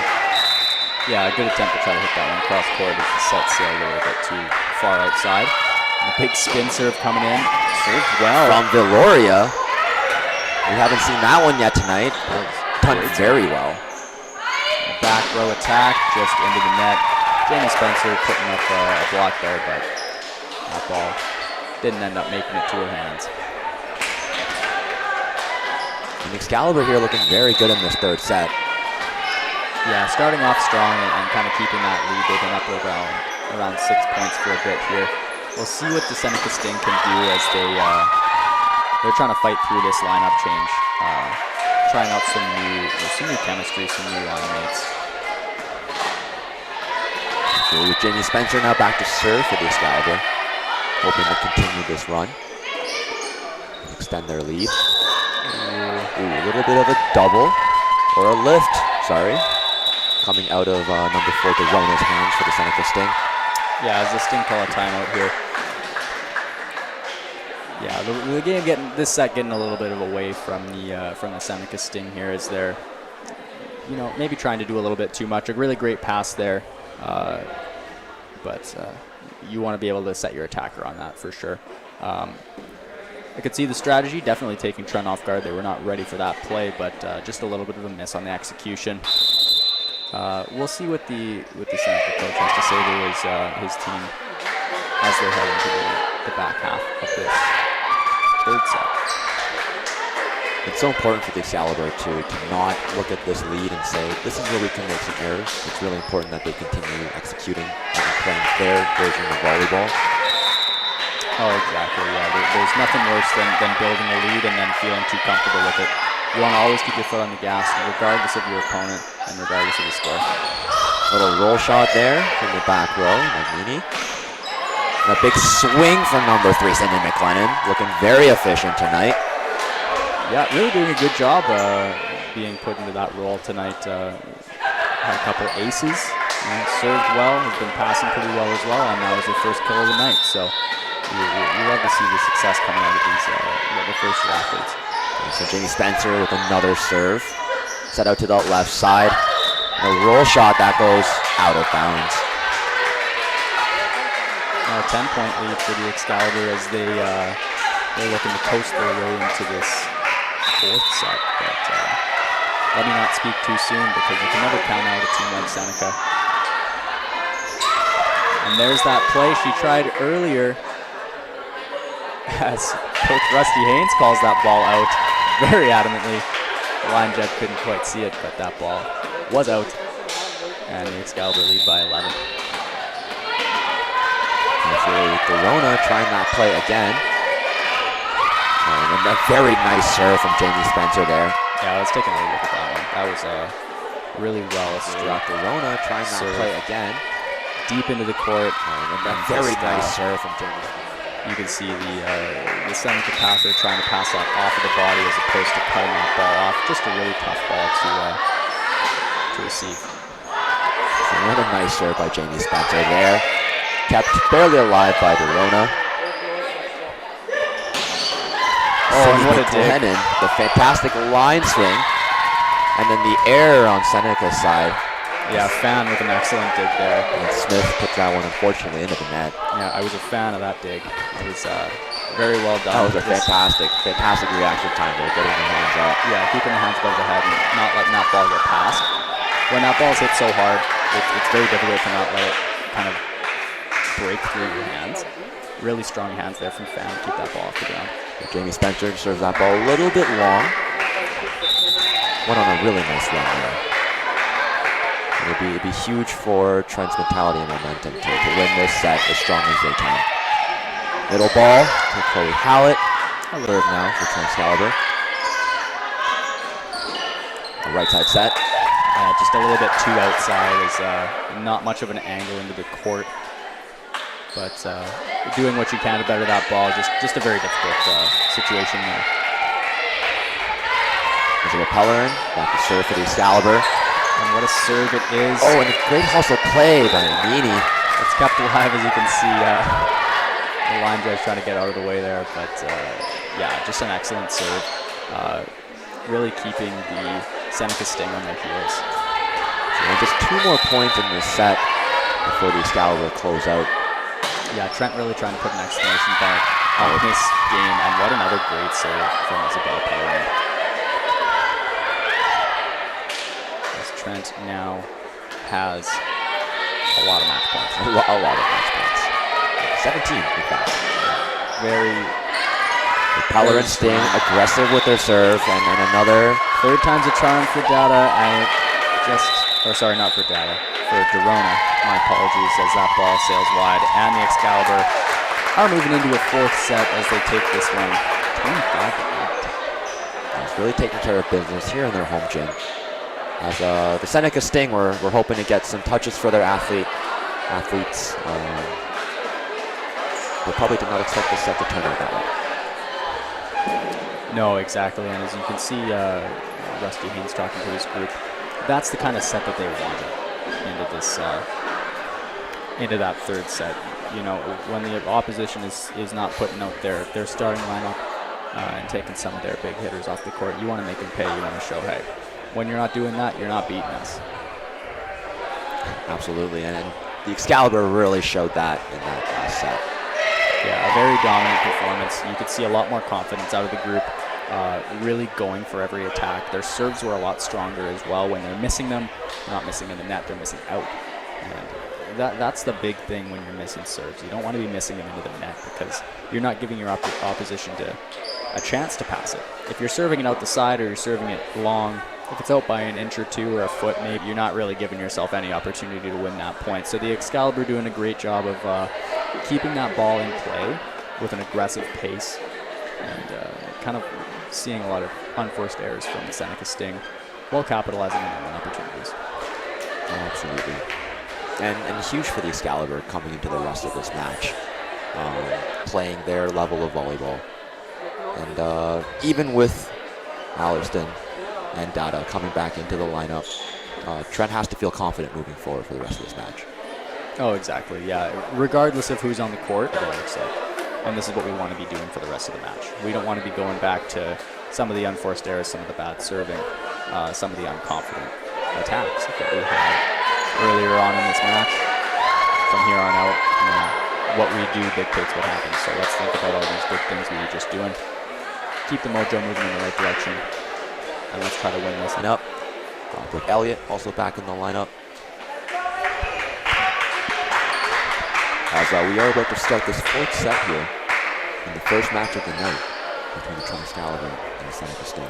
A: Yeah, a good attempt to try to hit that one cross court as the set sailed a little bit too far outside. And a big spin serve coming in. Served well.
B: From Valoria. We haven't seen that one yet tonight. Done very well.
A: Back row attack, just into the net. Jamie Spencer putting up a block there, but that ball didn't end up making it to her hands.
B: And Excalibur here looking very good in this third set.
A: Yeah, starting off strong and kind of keeping that lead. They've been up around 6 points for a bit here. We'll see what the Seneca Sting can do as they're trying to fight through this lineup change, trying out some new chemistry, some new line mates.
B: So with Jamie Spencer now back to serve for the Excalibur, hoping to continue this run and extend their lead. Ooh, a little bit of a double or a lift. Sorry. Coming out of number 4, Derona's hands for the Seneca Sting.
A: Yeah, as the Sting call a timeout here. Yeah, the game getting a little bit of away from the Seneca Sting here as they're, maybe trying to do a little bit too much. A really great pass there, but you want to be able to set your attacker on that for sure. I could see the strategy definitely taking Trent off guard. They were not ready for that play, but just a little bit of a miss on the execution. We'll see what the Seneca coach has to say to his team as they head into the back half of this third set.
B: It's so important for the Excalibur to not look at this lead and say, this is where we can make some errors. It's really important that they continue executing and playing their version of volleyball.
A: Oh, exactly, yeah. There's nothing worse than building a lead and then feeling too comfortable with it. You want to always keep your foot on the gas, regardless of your opponent and regardless of the score.
B: Little roll shot there from the back row, Magnini. And a big swing from number 3, Cindy McLennan, looking very efficient tonight.
A: Yeah, really doing a good job being put into that role tonight. Had a couple aces, served well, has been passing pretty well as well, and that was her first kill of the night. So you love to see the success coming out of these the first year athletes.
B: So Jamie Spencer with another serve. Set out to the left side. And a roll shot that goes out of bounds.
A: A 10-point lead for the Excalibur as they're looking to coast their way into this fourth set. But let me not speak too soon because you can never count out a team like Seneca. And there's that play she tried earlier as Coach Rusty Haynes calls that ball out very adamantly. The line judge couldn't quite see it, but that ball was out. And the Excalibur lead by 11.
B: Corona trying that play again. And a very nice serve from Jamie Spencer there.
A: Yeah, let's take another look at that one. That was really well struck.
B: Corona trying that play again.
A: Deep into the court.
B: And a very nice serve from Jamie Spencer.
A: You can see the Seneca passer trying to pass that off of the body as opposed to cutting that ball off. Just a really tough ball to receive.
B: So another nice serve by Jamie Spencer there. Kept barely alive by Verona.
A: Oh, and what a dig.
B: The fantastic line swing. And then the error on Seneca's side.
A: Yeah, Fan with an excellent dig there.
B: And Smith puts that one, unfortunately, into the net.
A: Yeah, I was a fan of that dig. It was very well done.
B: That was a fantastic reaction time there, getting the hands up.
A: Yeah, keeping the hands above the head and not letting that ball get past. When that ball's hit so hard, it's very difficult to not let it kind of break through your hands. Really strong hands there from Fan to keep that ball off the ground.
B: Jamie Spencer serves that ball a little bit long. Went on a really nice run there. It'd be huge for Trent's mentality and momentum to win this set as strong as they can. Middle ball to Chloe Hallett. Serve now for Trent Excalibur. The right side set.
A: Just a little bit too outside. Is not much of an angle into the court. But doing what you can to better that ball. Just a very difficult situation there.
B: There's a Pellerin. Back to serve for the Excalibur.
A: And what a serve it is.
B: Oh, and a great hustle play by Nini.
A: It's kept alive, as you can see. The line judge trying to get out of the way there. But, yeah, just an excellent serve. Really keeping the Seneca Sting on their heels.
B: So just 2 more points in this set before the Excalibur close out.
A: Yeah, Trent really trying to put an exclamation point on this game. And what another great serve from Isabel Pellerin. Trent now has a lot of match points.
B: A lot of match points. 17, in fact.
A: Very
B: Pellerin staying aggressive with their serve, and another.
A: Third time's a charm for Data, and not for Data, for Dorona. My apologies, as that ball sails wide, and the Excalibur are moving into a fourth set as they take this one 25-8.
B: It's really taking care of business here in their home gym. As the Seneca Sting, we're hoping to get some touches for their athletes. They probably did not expect this set to turn out that way.
A: No, exactly, and as you can see, Rusty Haynes talking to his group, that's the kind of set that they wanted into that third set. You know, when the opposition is not putting out their starting lineup and taking some of their big hitters off the court, you want to make them pay. You want to show, hey, when you're not doing that, you're not beating us.
B: Absolutely, and the Excalibur really showed that in that last set.
A: Yeah, a very dominant performance. You could see a lot more confidence out of the group, really going for every attack. Their serves were a lot stronger as well. When they're missing them, they're not missing in the net, they're missing out. And that's the big thing when you're missing serves. You don't want to be missing them into the net because you're not giving your opposition a chance to pass it. If you're serving it out the side or you're serving it long, if it's out by an inch or two or a foot maybe, you're not really giving yourself any opportunity to win that point. So the Excalibur doing a great job of keeping that ball in play with an aggressive pace and kind of seeing a lot of unforced errors from the Seneca Sting while capitalizing on their own opportunities.
B: Oh, absolutely. And huge for the Excalibur coming into the rest of this match, playing their level of volleyball. And even with Allerston and Dada coming back into the lineup, Trent has to feel confident moving forward for the rest of this match.
A: Oh, exactly, yeah. Regardless of who's on the court, it looks like. And this is what we want to be doing for the rest of the match. We don't want to be going back to some of the unforced errors, some of the bad serving, some of the unconfident attacks that we had earlier on in this match. From here on out, what we do dictates what happens. So let's think about all these good things we were just doing. Keep the mojo moving in the right direction, and let's try to win this.
B: And up, Brooke Elliott also back in the lineup. As we are about to start this fourth set here in the first match of the night between the Trent Excalibur and the Seneca Sting.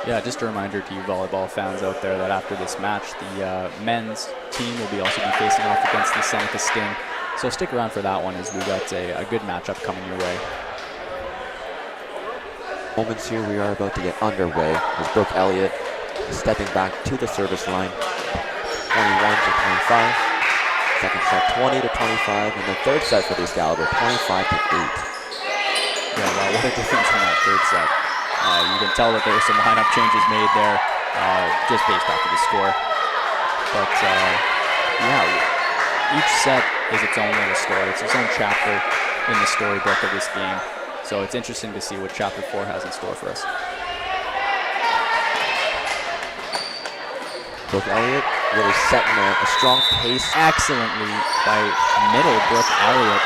A: Yeah, just a reminder to you volleyball fans out there that after this match, the men's team will also be facing off against the Seneca Sting. So stick around for that one as we got a good matchup coming your way.
B: Moments here, we are about to get underway as Brooke Elliott is stepping back to the service line, 21-25. Second set, 20-25, and the third set for the Excalibur, 25-8.
A: Yeah, wow, what a difference in that third set. You can tell that there were some lineup changes made there, just based off of the score. But yeah, each set is its own little story. It's its own chapter in the storybook of this game. So it's interesting to see what Chapter 4 has in store for us.
B: Brooke Elliott really setting a strong pace.
A: Excellently by middle Brooke Elliott.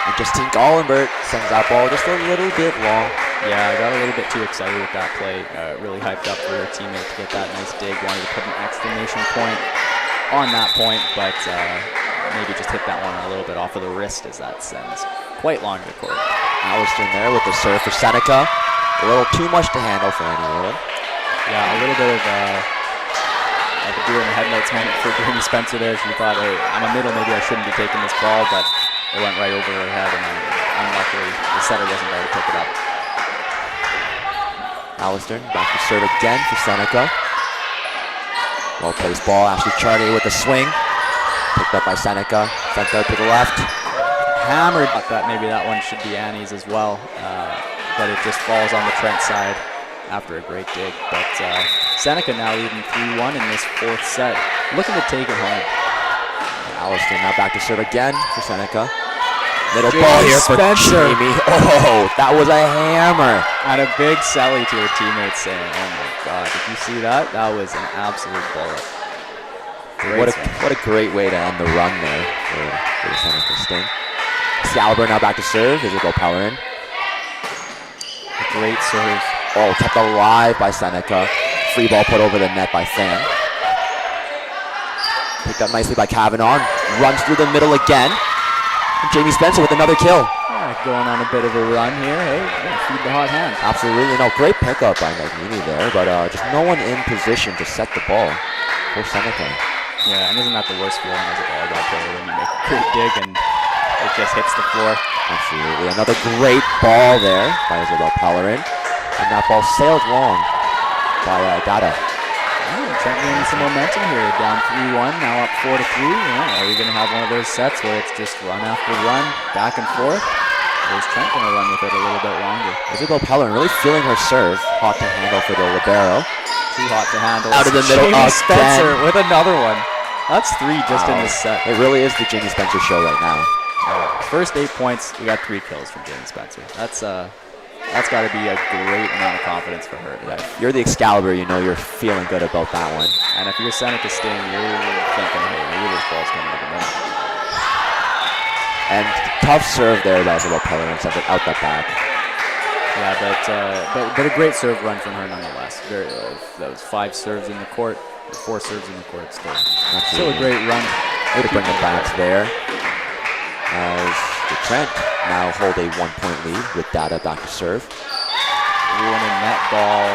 B: And Justine Gollenberg sends that ball just a little bit long.
A: Yeah, I got a little bit too excited with that play. Really hyped up for her teammate to get that nice dig. Wanted to put an exclamation point on that point, but maybe just hit that one a little bit off of the wrist as that sends quite long to the court.
B: Allerston there with the serve for Seneca. A little too much to handle for Annie Whelan.
A: Yeah, a little bit of a deer in the headlights moment for Jamie Spencer there. She thought, hey, I'm a middle, maybe I shouldn't be taking this ball, but it went right over her head, and unluckily the setter wasn't there to pick it up.
B: Allerston back to serve again for Seneca. Well placed ball, Ashley Charney with the swing. Picked up by Seneca, sent out to the left. Hammered.
A: I thought maybe that one should be Annie's as well, but it just falls on the Trent side after a great dig. But Seneca now leading 3-1 in this fourth set, looking to take it home.
B: Allerston now back to serve again for Seneca. Middle
A: Jamie
B: ball here for
A: Spencer.
B: Jamie. Oh, that was a hammer.
A: And a big sally to her teammates saying, oh my God, did you see that? That was an absolute bullet.
B: What a great way to end the run there for the Seneca Sting. Excalibur now back to serve. Isabel Pellerin.
A: A great serve.
B: Oh, kept alive by Seneca. Free ball put over the net by Fan. Picked up nicely by Kavanaugh. Runs through the middle again. And Jamie Spencer with another kill.
A: Yeah, going on a bit of a run here. Hey, feed the hot hand.
B: Absolutely. No, great pickup by Magnini there, but just no one in position to set the ball for Seneca.
A: Yeah, and isn't that the worst feeling as a volleyball player when you make a great dig and it just hits the floor?
B: Absolutely. Another great ball there by Isabel Pellerin. And that ball sailed long by Dada.
A: Trent gaining some momentum here. Down 3-1, now up 4-3. Are we going to have one of those sets where it's just run after run, back and forth? Or is Trent going to run with it a little bit longer?
B: Isabel Pellerin really feeling her serve. Hot to handle for the libero.
A: Too hot to handle.
B: Out of the middle.
A: Jamie Spencer with another one. That's 3 just in this set.
B: It really is the Jamie Spencer show right now.
A: First 8 points, we got 3 kills from Jamie Spencer. That's got to be a great amount of confidence for her today.
B: You're the Excalibur, you know you're feeling good about that one.
A: And if you're Seneca Sting, you're thinking, hey, maybe this ball's coming to the middle.
B: And tough serve there by Isabel Pellerin, sent it out the back.
A: Yeah, but a great serve run from her nonetheless. That was 5 serves in the court, or 4 serves in the court still. Still a great run.
B: Way to bring it back there. As the Trent now hold a 1-point lead with Dada back to serve.
A: Ooh, and a net ball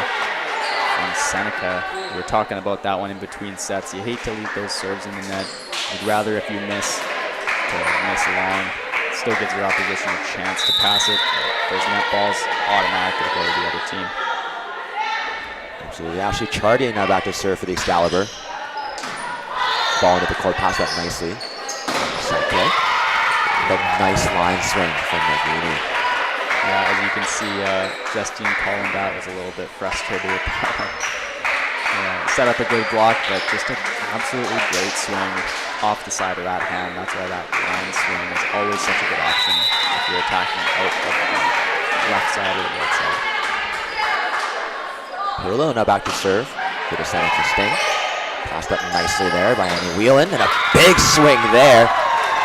A: from Seneca. We were talking about that one in between sets. You hate to leave those serves in the net. You'd rather, if you miss, to miss long. It still gives your opposition a chance to pass it. Those net balls automatically go to the other team.
B: Absolutely. Ashley Chartier now back to serve for the Excalibur. Ball into the court, pass up nicely. Okay. A nice line swing from Magnini.
A: Yeah, as you can see, Justine Collendat was a little bit frustrated with that one. Set up a good block, but just an absolutely great swing off the side of that hand. That's why that line swing is always such a good option if you're attacking out of the left side or the right side.
B: Pirlo now back to serve for the Seneca Sting. Passed up nicely there by Annie Whelan, and a big swing there.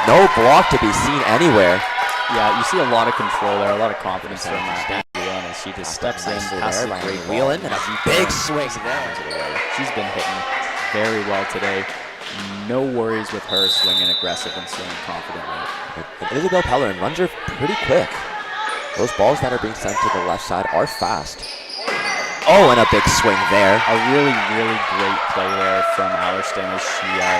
B: No block to be seen anywhere.
A: Yeah, you see a lot of control there, a lot of confidence from Annie Whelan as she just steps in, passes a great
B: Whelan, and a big swing there.
A: She's been hitting very well today. No worries with her swinging aggressive and swinging confidently.
B: And Isabel Pellerin runs her pretty quick. Those balls that are being sent to the left side are fast. Oh, and a big swing there.
A: A really, really great play there from Allerston as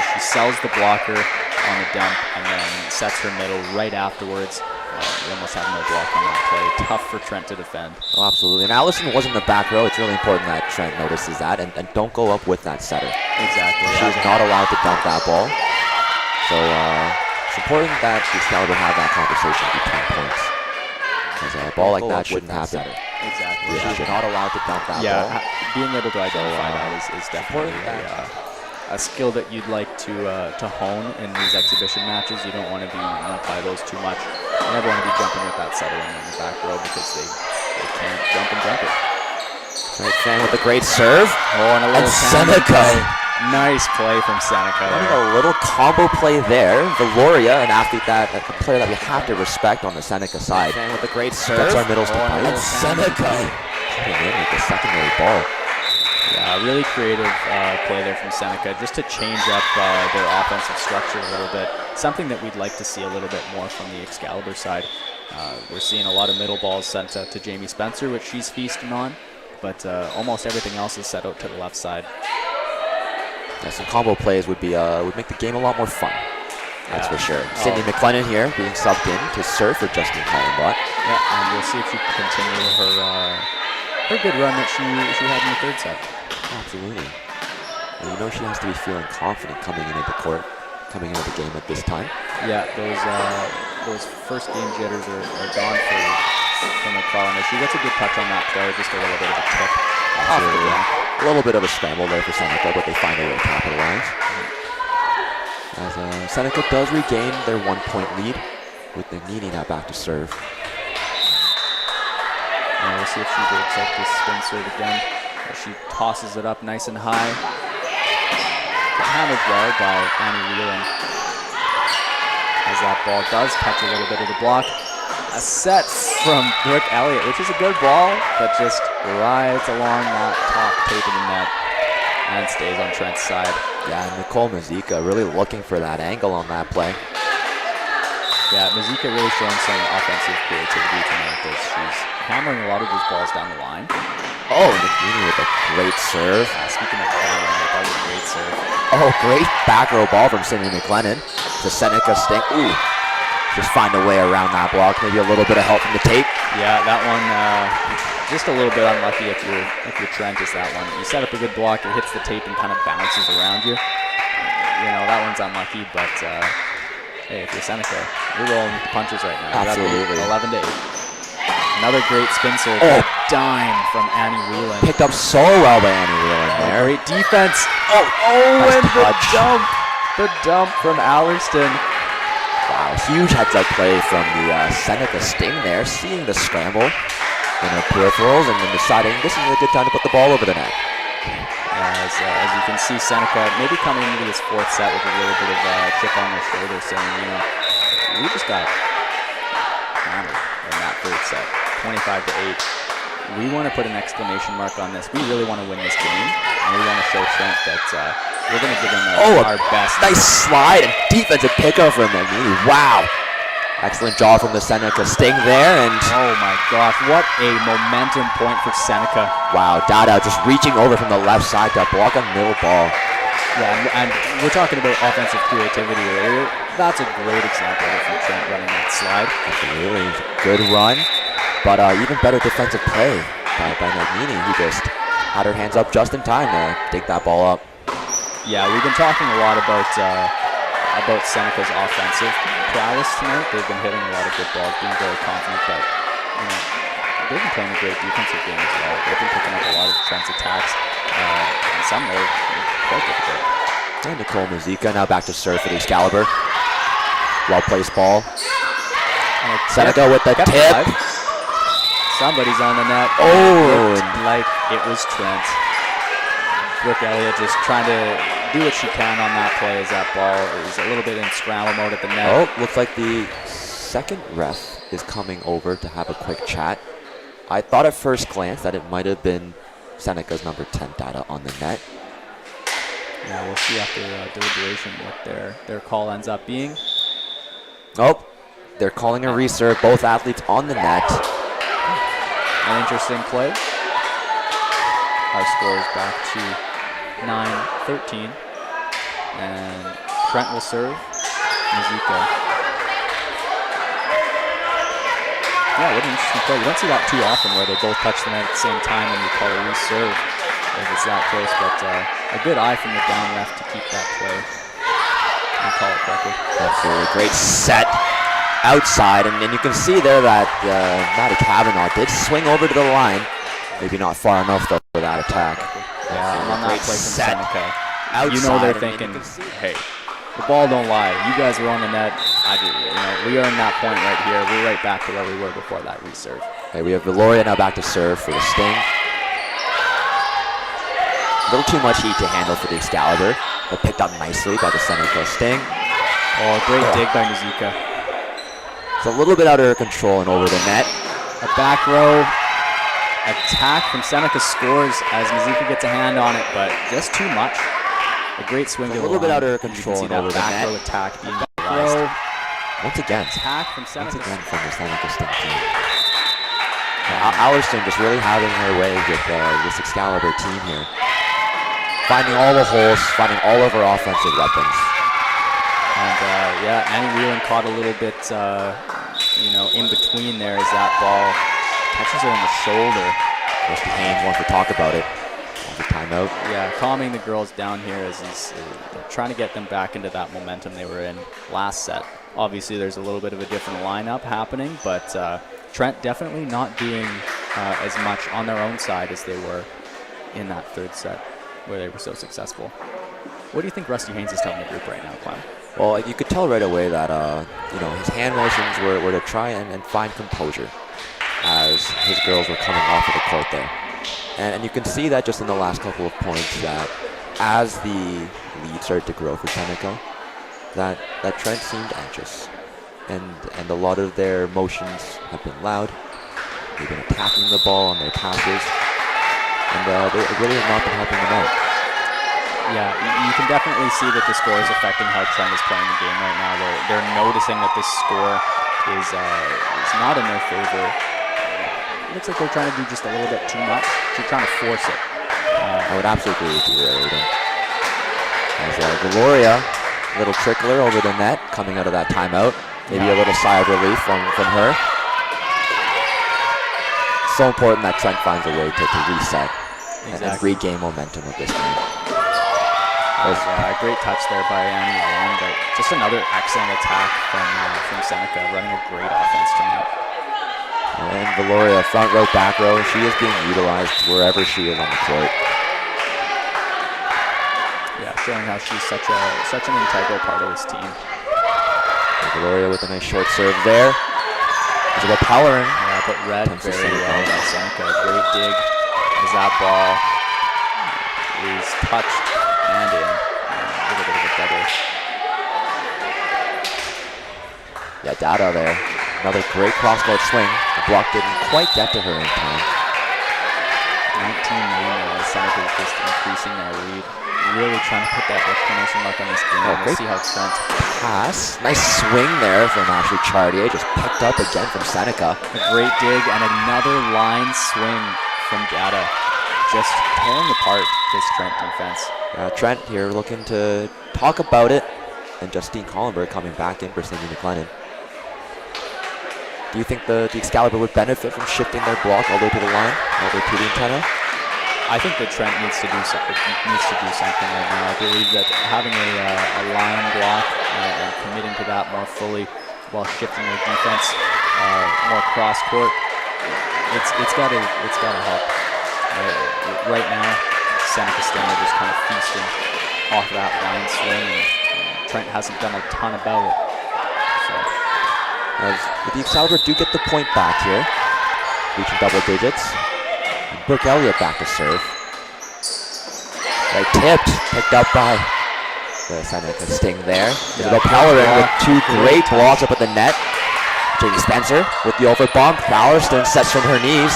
A: she sells the blocker on the dump and then sets her middle right afterwards. We almost have no block on that play. Tough for Trent to defend.
B: Oh, absolutely. And Allison was in the back row. It's really important that Trent notices that and don't go up with that setter.
A: Exactly.
B: She's not allowed to dump that ball. So it's important that the Excalibur have that conversation between points. Because a ball like that shouldn't happen.
A: Exactly.
B: She's not allowed to dump that ball.
A: Yeah, being able to identify that is definitely a skill that you'd like to hone in these exhibition matches. You don't want to be met by those too much. You never want to be jumping with that setter in the back row because they can't jump and jump it.
B: Right, Fan with a great serve.
A: Oh, and a little
B: Seneca.
A: Nice play from Seneca.
B: A little combo play there. Valoria, an athlete a player that we have to respect on the Seneca side. Fan with a great serve. That's our middle stop. And Seneca coming in with the secondary ball.
A: Yeah, really creative play there from Seneca, just to change up their offensive structure a little bit. Something that we'd like to see a little bit more from the Excalibur side. We're seeing a lot of middle balls sent out to Jamie Spencer, which she's feasting on, but almost everything else is set out to the left side.
B: Yeah, some combo plays would make the game a lot more fun. That's for sure. Sydney McLennan here being subbed in to serve for Justine Collenbot.
A: Yeah, and we'll see if she can continue her good run that she had in the third set.
B: Absolutely. And you know she has to be feeling confident coming into the court, coming into the game at this time.
A: Yeah, those first game jitters are gone from McClellan. She gets a good touch on that play, just a little bit of a tip.
B: A little bit of a scramble there for Seneca, but they find a way to capitalize. As Seneca does regain their 1-point lead with Magnini now back to serve.
A: And we'll see if she breaks up this spin serve again. She tosses it up nice and high. Handled well by Annie Whelan. As that ball does catch a little bit of the block. A set from Brooke Elliott, which is a good ball, but just rides along that top tape of the net and stays on Trent's side.
B: Yeah, and Nicole Mazika really looking for that angle on that play.
A: Yeah, Mazika really showing some offensive creativity tonight as she's hammering a lot of those balls down the line.
B: Oh, McNeely with a great serve.
A: Speaking of hammering, that was a great serve.
B: Oh, great back row ball from Cindy McLennan to Seneca Sting. Ooh, just find a way around that block. Maybe a little bit of help from the tape.
A: Yeah, that one just a little bit unlucky if you're Trent is that one. You set up a good block, it hits the tape and kind of bounces around you. You know, that one's unlucky, but hey, if you're Seneca, you're rolling with the punches right now.
B: Absolutely.
A: 11 to 8. Another great spin serve.
B: Oh.
A: Dime from Annie Whelan.
B: Picked up so well by Annie Whelan there.
A: Great defense.
B: Nice
A: And
B: touch.
A: the dump from Allerston.
B: Wow, huge heads-up play from the Seneca Sting there, seeing the scramble in her peripherals and then deciding this is a good time to put the ball over the net.
A: As you can see, Seneca maybe coming into this fourth set with a little bit of a chip on their shoulder, saying, you know, we just got hammered in that third set, 25 to 8. We want to put an exclamation mark on this. We really want to win this game, and we want to show Trent that we're going to give them our best.
B: Nice slide and defensive pickup from McNeely. Wow. Excellent job from the Seneca Sting there, and
A: oh my gosh, what a momentum point for Seneca.
B: wow, Dada just reaching over from the left side to block a middle ball.
A: Yeah, and we're talking about offensive creativity earlier. That's a great example of it from Trent running that slide.
B: Absolutely, good run, but even better defensive play by McNeely, who just had her hands up just in time to dig that ball up.
A: Yeah, we've been talking a lot about Seneca's offensive prowess tonight. They've been hitting a lot of good balls, being very confident, but you know, they've been playing a great defensive game as well. They've been picking up a lot of Trent's attacks, and some are quite difficult.
B: And Nicole Mazika now back to serve for the Excalibur. Well-placed ball. Seneca with the tip.
A: Alive. Somebody's on the net.
B: Oh,
A: like it was Trent. Brooke Elliott just trying to do what she can on that play as that ball is a little bit in scramble mode at the net.
B: Oh, looks like the second ref is coming over to have a quick chat. I thought at first glance that it might have been Seneca's number 10 Dada on the net.
A: Yeah, we'll see after deliberation what their call ends up being.
B: Oh, they're calling a reserve. Both athletes on the net.
A: An interesting play. Our score is back to 9-13. And Trent will serve. Mazika. Yeah, what an interesting play. You don't see that too often where they both touch the net at the same time and you call a reserve if it's that close. But a good eye from the down ref to keep that play and call it correctly.
B: Absolutely great set outside. And then you can see there that Maddie Kavanaugh did swing over to the line. Maybe not far enough though for that attack.
A: Yeah, on that play from Seneca.
B: Outside,
A: you know they're thinking, hey, the ball don't lie. You guys were on the net. We earned that point right here. We're right back to where we were before that reserve.
B: Okay, we have Valoria now back to serve for the Sting. A little too much heat to handle for the Excalibur, but picked up nicely by the Seneca Sting.
A: Oh, great dig by Mazika.
B: It's a little bit out of her control and over the net.
A: A back row attack from Seneca scores as Mazika gets a hand on it, but just too much. A great swing to the line.
B: A little bit out of her control and over the net.
A: Back row attack being utilized.
B: Once again,
A: Attack from Seneca.
B: from the Seneca Sting team. Allerston just really having her way with this Excalibur team here. Finding all the holes, finding all of her offensive weapons.
A: And yeah, Annie Whelan caught a little bit, in between there as that ball touches her on the shoulder.
B: Rusty Haynes wants to talk about it. The timeout.
A: Yeah, calming the girls down here as he's trying to get them back into that momentum they were in last set. Obviously, there's a little bit of a different lineup happening, but Trent definitely not doing as much on their own side as they were in that third set where they were so successful. What do you think Rusty Haynes is telling the group right now, Clem?
B: Well, you could tell right away that his hand motions were to try and find composure as his girls were coming off of the court there. And you can see that just in the last couple of points that as the lead started to grow for Seneca, that Trent seemed anxious. And a lot of their motions have been loud. They've been attacking the ball on their passes. And they really have not been helping them out.
A: Yeah, you can definitely see that the score is affecting how Trent is playing the game right now. They're noticing that this score is not in their favor. It looks like they're trying to do just a little bit too much. They're trying to force it.
B: I would absolutely agree with you there, Aiden. As Gloria, a little trickler over the net coming out of that timeout. Maybe a little sigh of relief from her. So important that Trent finds a way to reset and regain momentum of this game.
A: A great touch there by Annie Allen, but just another excellent attack from Seneca, running a great offense tonight.
B: And Valoria, front row, back row, she is being utilized wherever she is on the court.
A: Yeah, showing how she's such an integral part of this team.
B: Valoria with a nice short serve there. It's about powering.
A: Yeah, but read very well by Seneca. Great dig as that ball is touched and in. A little bit of a double.
B: Yeah, Dada there. Another great cross-court swing. The block didn't quite get to her in time.
A: 19-9, Seneca is just increasing their lead. Really trying to put that exclamation mark on this game. We'll see how Trent.
B: Pass. Nice swing there from Ashley Chartier. Just picked up again from Seneca.
A: A great dig and another line swing from Dada. Just tearing apart this Trent defense.
B: Trent here looking to talk about it. And Justine Collenberg coming back in for Cindy McLennan. Do you think the Excalibur would benefit from shifting their block all the way to the line, all the way to the antenna?
A: I think that Trent needs to do something right now. I believe that having a line block and committing to that more fully while shifting their defense more cross court, it's got to help. Right now, Seneca Standard is kind of feasting off that line swing, and Trent hasn't done a ton about it. So.
B: As the Excalibur do get the point back here, reaching double digits. Brooke Elliott back to serve. Right, tipped, picked up by the Seneca Sting there. Isabel Pellerin with two great blocks up at the net. Jamie Spencer with the over bump. Allerston sets from her knees.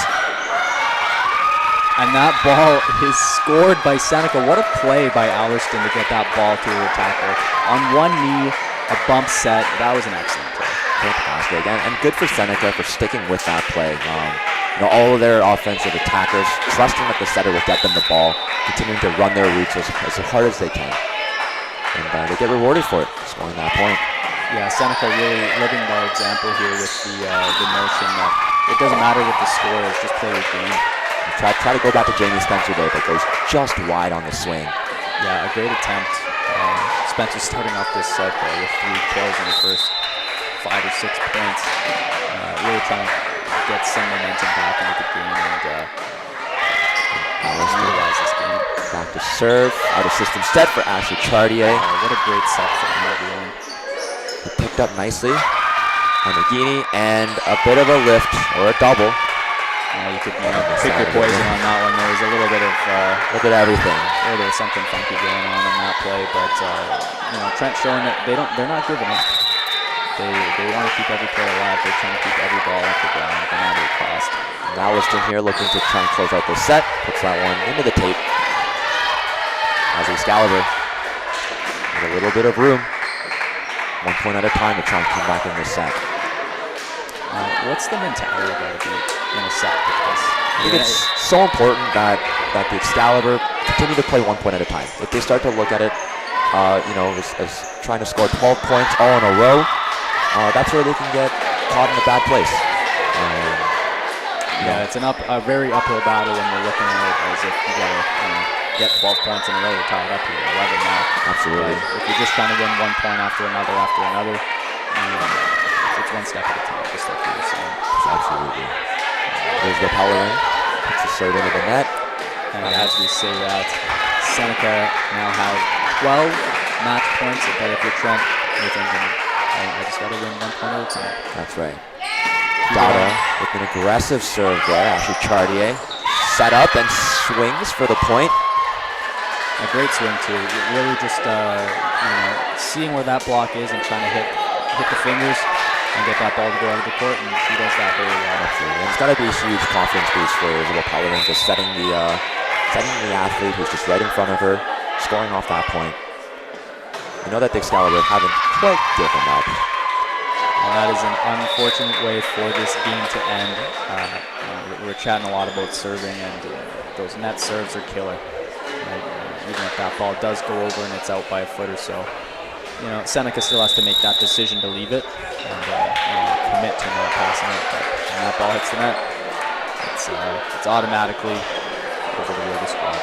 A: And that ball is scored by Seneca. What a play by Allerston to get that ball to her attacker. On one knee, a bump set. That was an excellent play.
B: Fantastic, and good for Seneca for sticking with that play. All of their offensive attackers trusting that the setter will get them the ball, continuing to run their routes as hard as they can. And they get rewarded for it, scoring that point.
A: Yeah, Seneca really living by example here with the notion that it doesn't matter what the score is, just play your game.
B: Try to go back to Jamie Spencer there, but goes just wide on the swing.
A: Yeah, a great attempt. Spencer starting off this set with 3 kills in the first 5 or 6 points. Really trying to get some momentum back into the game and utilize this game.
B: Back to serve, out of system set for Ashley Chartier.
A: What a great set for Emma Wheeling.
B: Picked up nicely on Nagini, and a bit of a lift or a double.
A: You could pick your poison on that one. There was a little bit of
B: everything.
A: There was something funky going on in that play, but Trent showing that they're not giving up. They want to keep every player alive. They're trying to keep every ball off the ground, no matter the cost.
B: Now Liston here looking to try and close out the set. Puts that one into the tape. As Excalibur with a little bit of room. 1 point at a time to try and come back in this set.
A: What's the mentality got to be in a set like this?
B: I think it's so important that the Excalibur continue to play 1 point at a time. If they start to look at it, as trying to score 12 points all in a row, that's where they can get caught in a bad place.
A: It's a very uphill battle when you're looking at it as if you got to get 12 points in a row to tie it up here, 11 now.
B: Absolutely.
A: But if you're just trying to win 1 point after another, it's one step at a time, just like you were saying.
B: Absolutely. There's the Pellerin, puts the serve into the net.
A: And as we say that, Seneca now has 12 match points, but if you're Trent, you're thinking, I just got to win 1 point at a time.
B: That's right. Dada with an aggressive serve there. Ashley Chartier set up and swings for the point.
A: A great swing too. Really just seeing where that block is and trying to hit the fingers and get that ball to go out of the court, and she does that very well.
B: Absolutely. And it's got to be a huge confidence boost for Isabel Pellerin, just setting the athlete who's just right in front of her, scoring off that point. We know that the Excalibur haven't quite given up.
A: And that is an unfortunate way for this game to end. We're chatting a lot about serving, and those net serves are killer. Right? Even if that ball does go over and it's out by a foot or so, Seneca still has to make that decision to leave it and commit to not passing it. But when that ball hits the net, it's automatically over the other squad.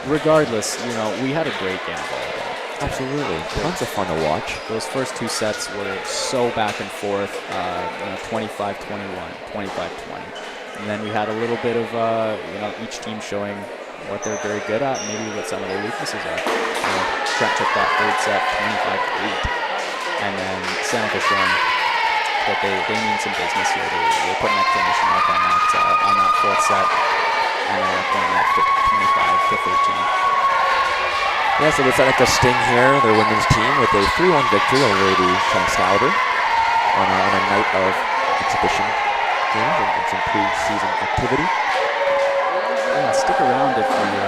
A: Regardless, we had a great game of volleyball.
B: Absolutely. Tons of fun to watch.
A: Those first two sets were so back and forth, 25-21, 25-20. And then we had a little bit of, each team showing what they're very good at and maybe what some of their weaknesses are. Trent took that third set 25-8. And then Seneca showing that they mean some business here. They put an exclamation mark on that fourth set. And they're playing that 25-13.
B: Yeah, so the Seneca Sting here, their women's team, with a 3-1 victory over the Trent Excalibur on a night of exhibition games and some pre-season activity.
A: Yeah, stick around if you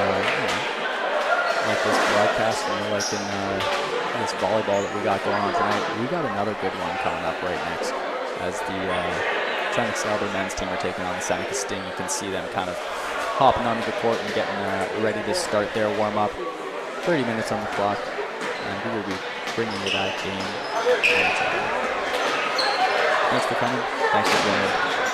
A: like this broadcast, like in this volleyball that we got going on tonight. We got another good one coming up right next. As the Trent Excalibur men's team are taking on the Seneca Sting, you can see them kind of hopping onto the court and getting ready to start their warm-up. 30 minutes on the clock, and we will be bringing you that game. Thanks for coming. Thanks for joining.